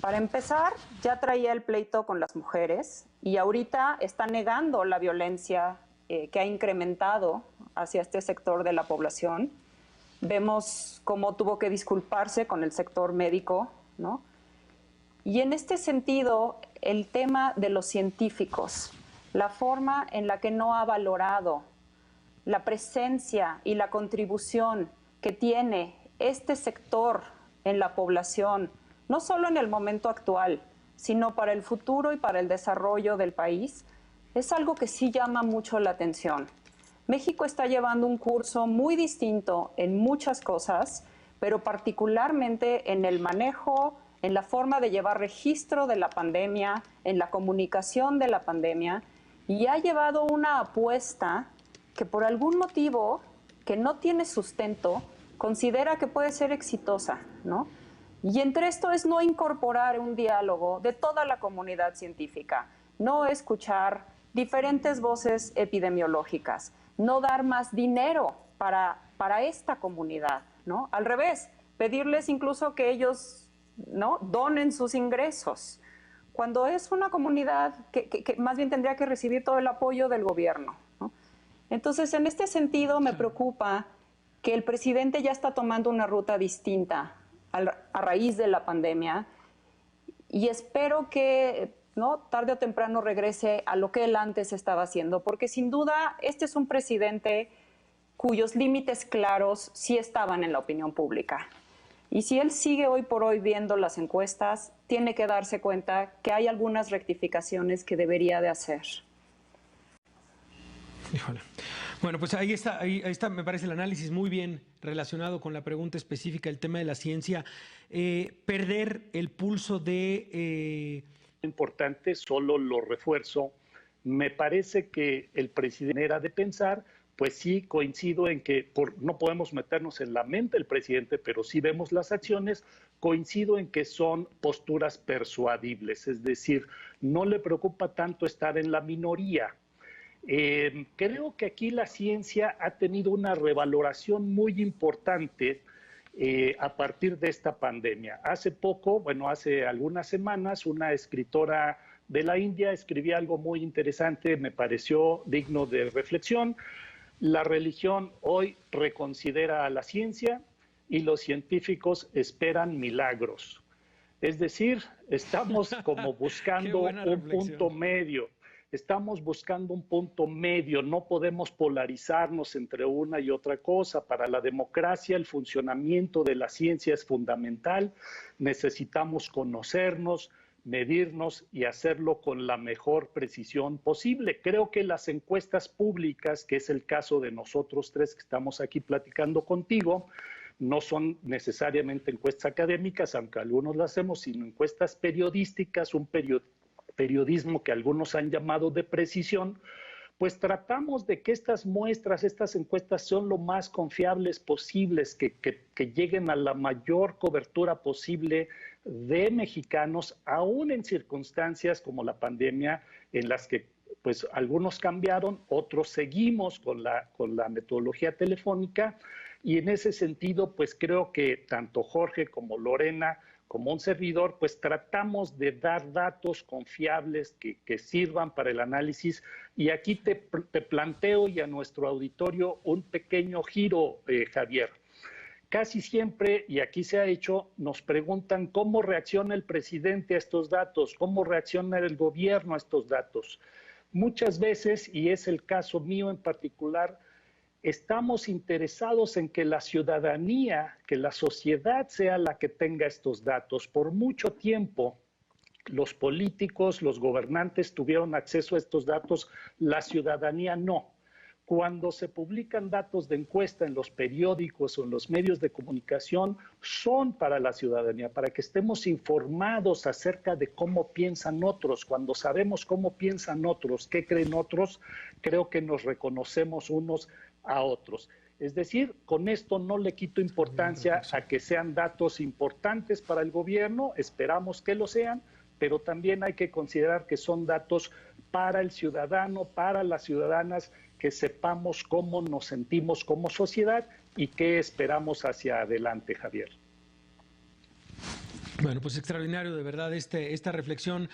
Para empezar, ya traía el pleito con las mujeres y ahorita está negando la violencia que ha incrementado hacia este sector de la población. Vemos cómo tuvo que disculparse con el sector médico, ¿no? Y en este sentido, el tema de los científicos, la forma en la que no ha valorado la presencia y la contribución que tiene este sector en la población, no solo en el momento actual, sino para el futuro y para el desarrollo del país, es algo que sí llama mucho la atención. México está llevando un curso muy distinto en muchas cosas, pero particularmente en el manejo, en la forma de llevar registro de la pandemia, en la comunicación de la pandemia, y ha llevado una apuesta que por algún motivo que no tiene sustento, considera que puede ser exitosa, ¿no? Y entre esto es no incorporar un diálogo de toda la comunidad científica, no escuchar diferentes voces epidemiológicas, no dar más dinero para esta comunidad, ¿no? Al revés, pedirles incluso que ellos, ¿no?, donen sus ingresos, cuando es una comunidad que más bien tendría que recibir todo el apoyo del gobierno, ¿no? Entonces, en este sentido, me preocupa que el presidente ya está tomando una ruta distinta a raíz de la pandemia y espero que, ¿no?, tarde o temprano regrese a lo que él antes estaba haciendo, porque sin duda este es un presidente cuyos límites claros sí estaban en la opinión pública. Y si él sigue hoy por hoy viendo las encuestas, tiene que darse cuenta que hay algunas rectificaciones que debería de hacer.
Híjole. Bueno, pues ahí está, me parece el análisis muy bien relacionado con la pregunta específica, el tema de la ciencia. Perder el pulso de...
Importante, solo lo refuerzo. Me parece que el presidente era de pensar, pues sí, coincido en que no podemos meternos en la mente del presidente, pero sí vemos las acciones, coincido en que son posturas persuadibles, es decir, no le preocupa tanto estar en la minoría. Creo que aquí la ciencia ha tenido una revaloración muy importante a partir de esta pandemia. Hace poco, bueno, hace algunas semanas, una escritora de la India escribía algo muy interesante, me pareció digno de reflexión. La religión hoy reconsidera a la ciencia y los científicos esperan milagros. Es decir, estamos como buscando un punto medio. Estamos buscando un punto medio, no podemos polarizarnos entre una y otra cosa. Para la democracia el funcionamiento de la ciencia es fundamental, necesitamos conocernos, medirnos y hacerlo con la mejor precisión posible. Creo que las encuestas públicas, que es el caso de nosotros tres que estamos aquí platicando contigo, no son necesariamente encuestas académicas, aunque algunos las hacemos, sino encuestas periodísticas, un periodismo que algunos han llamado de precisión, pues tratamos de que estas muestras, estas encuestas son lo más confiables posibles, que lleguen a la mayor cobertura posible de mexicanos, aún en circunstancias como la pandemia, en las que pues algunos cambiaron, otros seguimos con la metodología telefónica, y en ese sentido pues creo que tanto Jorge como Lorena como un servidor, pues tratamos de dar datos confiables que sirvan para el análisis. Y aquí te planteo y a nuestro auditorio un pequeño giro, Javier. Casi siempre, y aquí se ha hecho, nos preguntan cómo reacciona el presidente a estos datos, cómo reacciona el gobierno a estos datos. Muchas veces, y es el caso mío en particular, estamos interesados en que la ciudadanía, que la sociedad sea la que tenga estos datos. Por mucho tiempo, los políticos, los gobernantes tuvieron acceso a estos datos, la ciudadanía no. Cuando se publican datos de encuesta en los periódicos o en los medios de comunicación, son para la ciudadanía, para que estemos informados acerca de cómo piensan otros. Cuando sabemos cómo piensan otros, qué creen otros, creo que nos reconocemos unos a otros. Es decir, con esto no le quito importancia a que sean datos importantes para el gobierno, esperamos que lo sean, pero también hay que considerar que son datos para el ciudadano, para las ciudadanas, que sepamos cómo nos sentimos como sociedad y qué esperamos hacia adelante, Javier.
Bueno, pues extraordinario, de verdad, esta reflexión.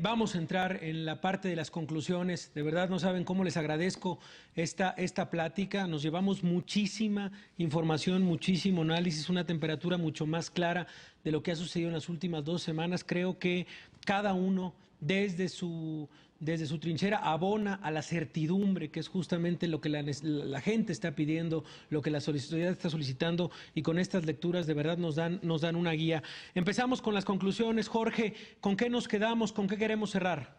Vamos a entrar en la parte de las conclusiones. De verdad, no saben cómo les agradezco esta plática. Nos llevamos muchísima información, muchísimo análisis, una temperatura mucho más clara de lo que ha sucedido en las últimas 2 semanas. Creo que cada uno, desde su trinchera, abona a la certidumbre, que es justamente lo que la gente está pidiendo, lo que la sociedad está solicitando, y con estas lecturas de verdad nos dan una guía. Empezamos con las conclusiones. Jorge, ¿con qué nos quedamos? ¿Con qué queremos cerrar?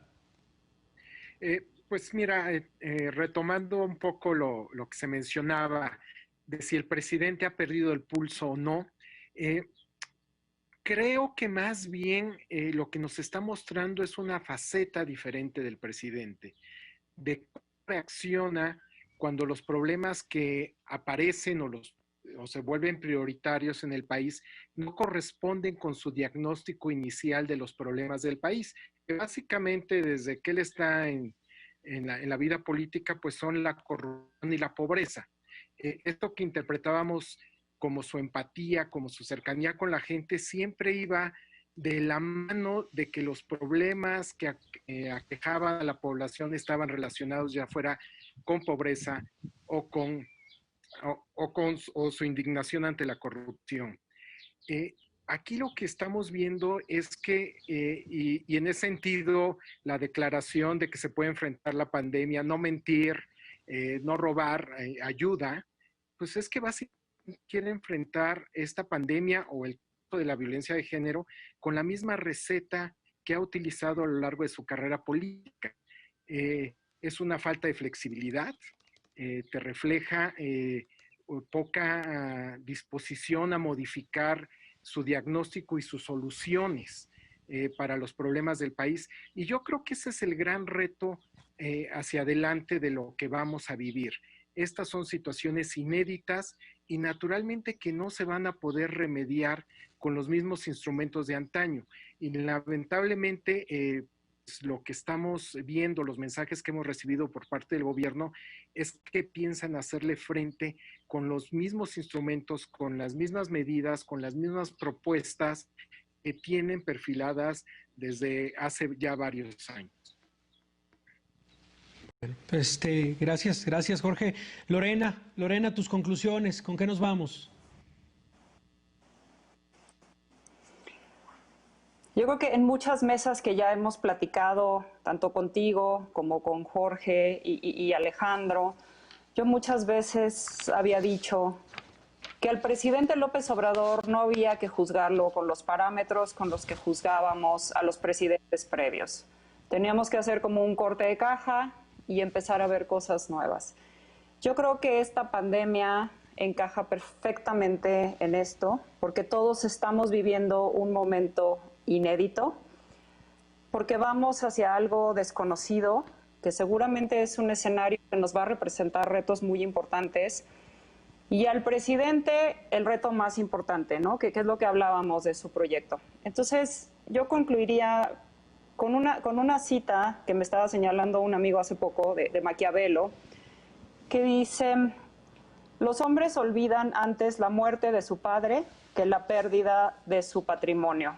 Pues mira, retomando un poco lo que se mencionaba de si el presidente ha perdido el pulso o no, creo que más bien lo que nos está mostrando es una faceta diferente del presidente, de cómo reacciona cuando los problemas que aparecen o se vuelven prioritarios en el país no corresponden con su diagnóstico inicial de los problemas del país. Que básicamente, desde que él está en la vida política, pues son la corrupción y la pobreza. Esto que interpretábamos como su empatía, como su cercanía con la gente, siempre iba de la mano de que los problemas que aquejaban a la población estaban relacionados ya fuera con pobreza o su indignación ante la corrupción. Aquí lo que estamos viendo es que, y en ese sentido, la declaración de que se puede enfrentar la pandemia, no mentir, no robar, ayuda, pues es que básicamente quiere enfrentar esta pandemia o el caso de la violencia de género con la misma receta que ha utilizado a lo largo de su carrera política. Es una falta de flexibilidad, te refleja poca disposición a modificar su diagnóstico y sus soluciones para los problemas del país. Y yo creo que ese es el gran reto hacia adelante de lo que vamos a vivir. Estas son situaciones inéditas y naturalmente que no se van a poder remediar con los mismos instrumentos de antaño. Y lamentablemente lo que estamos viendo, los mensajes que hemos recibido por parte del gobierno, es que piensan hacerle frente con los mismos instrumentos, con las mismas medidas, con las mismas propuestas que tienen perfiladas desde hace ya varios años.
Gracias Jorge. Lorena, tus conclusiones, ¿con qué nos vamos?
Yo creo que en muchas mesas que ya hemos platicado, tanto contigo como con Jorge y Alejandro, yo muchas veces había dicho que al presidente López Obrador no había que juzgarlo con los parámetros con los que juzgábamos a los presidentes previos. Teníamos que hacer como un corte de caja y empezar a ver cosas nuevas. Yo creo que esta pandemia encaja perfectamente en esto, porque todos estamos viviendo un momento inédito, porque vamos hacia algo desconocido, que seguramente es un escenario que nos va a representar retos muy importantes, y al presidente el reto más importante, ¿no? Que es lo que hablábamos de su proyecto. Entonces, yo concluiría con una cita que me estaba señalando un amigo hace poco de Maquiavelo, que dice: los hombres olvidan antes la muerte de su padre que la pérdida de su patrimonio.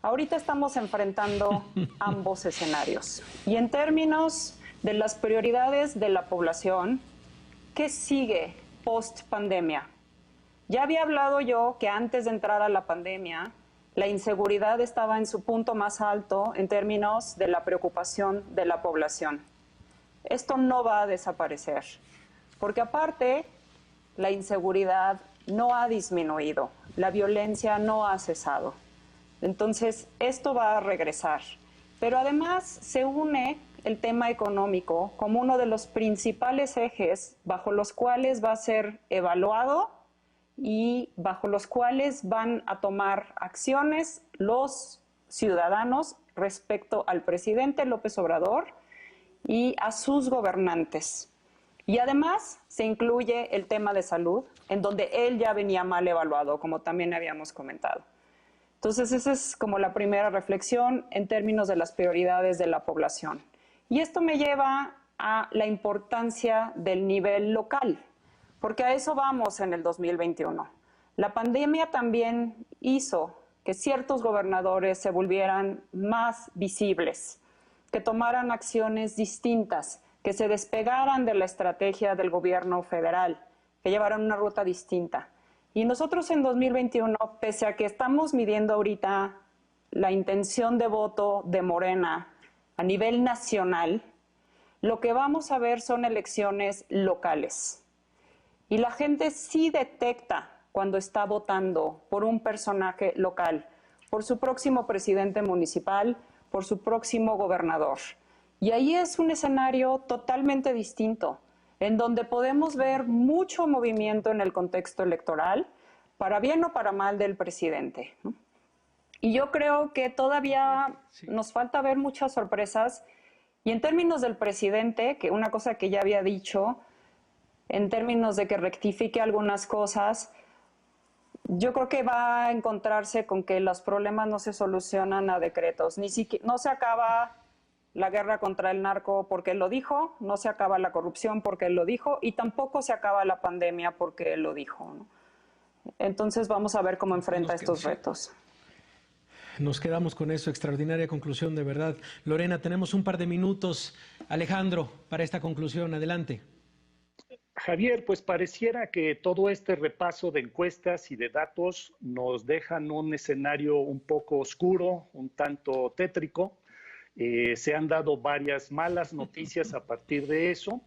Ahorita estamos enfrentando ambos escenarios. Y en términos de las prioridades de la población, ¿qué sigue post pandemia? Ya había hablado yo que antes de entrar a la pandemia, la inseguridad estaba en su punto más alto en términos de la preocupación de la población. Esto no va a desaparecer, porque aparte, la inseguridad no ha disminuido, la violencia no ha cesado. Entonces, esto va a regresar. Pero además se une el tema económico como uno de los principales ejes bajo los cuales va a ser evaluado y bajo los cuales van a tomar acciones los ciudadanos respecto al presidente López Obrador y a sus gobernantes. Y además se incluye el tema de salud, en donde él ya venía mal evaluado, como también habíamos comentado. Entonces, esa es como la primera reflexión en términos de las prioridades de la población. Y esto me lleva a la importancia del nivel local, porque a eso vamos en el 2021. La pandemia también hizo que ciertos gobernadores se volvieran más visibles, que tomaran acciones distintas, que se despegaran de la estrategia del gobierno federal, que llevaran una ruta distinta. Y nosotros en 2021, pese a que estamos midiendo ahorita la intención de voto de Morena a nivel nacional, lo que vamos a ver son elecciones locales. Y la gente sí detecta cuando está votando por un personaje local, por su próximo presidente municipal, por su próximo gobernador. Y ahí es un escenario totalmente distinto, en donde podemos ver mucho movimiento en el contexto electoral, para bien o para mal del presidente, ¿no? Y yo creo que todavía nos falta ver muchas sorpresas. Y en términos del presidente, que una cosa que ya había dicho, en términos de que rectifique algunas cosas, yo creo que va a encontrarse con que los problemas no se solucionan a decretos. No se acaba la guerra contra el narco porque él lo dijo, no se acaba la corrupción porque él lo dijo, y tampoco se acaba la pandemia porque él lo dijo, ¿no? Entonces vamos a ver cómo enfrenta estos retos.
Nos quedamos con eso, extraordinaria conclusión, de verdad. Lorena, tenemos un par de minutos. Alejandro, para esta conclusión, adelante.
Javier, pues pareciera que todo este repaso de encuestas y de datos nos dejan un escenario un poco oscuro, un tanto tétrico. Se han dado varias malas noticias a partir de eso,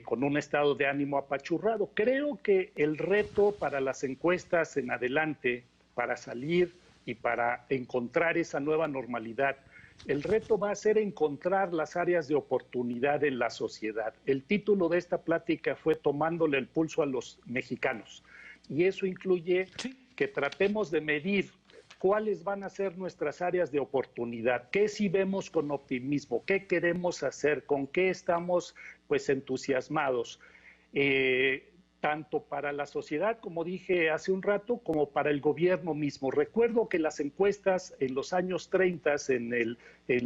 con un estado de ánimo apachurrado. Creo que el reto para las encuestas en adelante, para salir y para encontrar esa nueva normalidad. El reto va a ser encontrar las áreas de oportunidad en la sociedad. El título de esta plática fue Tomándole el pulso a los mexicanos. Y eso incluye que tratemos de medir cuáles van a ser nuestras áreas de oportunidad, qué sí vemos con optimismo, qué queremos hacer, con qué estamos pues entusiasmados. Tanto para la sociedad, como dije hace un rato, como para el gobierno mismo. Recuerdo que las encuestas en los años 30, en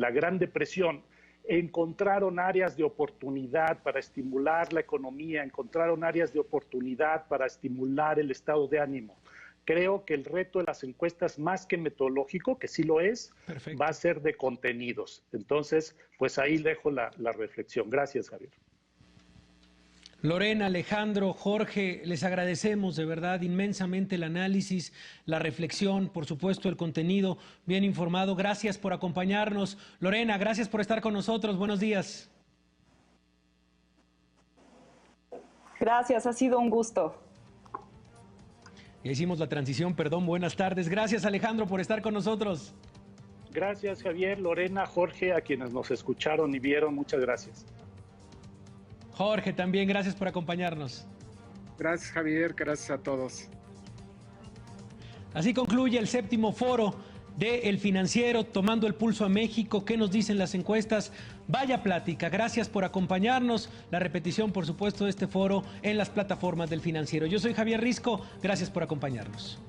la Gran Depresión, encontraron áreas de oportunidad para estimular la economía, encontraron áreas de oportunidad para estimular el estado de ánimo. Creo que el reto de las encuestas, más que metodológico, que sí lo es,
Perfecto,
va a ser de contenidos. Entonces, pues ahí dejo la reflexión. Gracias, Javier.
Lorena, Alejandro, Jorge, les agradecemos de verdad inmensamente el análisis, la reflexión, por supuesto el contenido bien informado. Gracias por acompañarnos. Lorena, gracias por estar con nosotros. Buenos días.
Gracias, ha sido un gusto.
Ya hicimos la transición, perdón, buenas tardes. Gracias, Alejandro, por estar con nosotros.
Gracias, Javier, Lorena, Jorge, a quienes nos escucharon y vieron, muchas gracias.
Jorge, también gracias por acompañarnos.
Gracias, Javier, gracias a todos.
Así concluye el 7º foro de El Financiero, tomando el pulso a México. ¿Qué nos dicen las encuestas? Vaya plática, gracias por acompañarnos. La repetición, por supuesto, de este foro en las plataformas del Financiero. Yo soy Javier Risco, gracias por acompañarnos.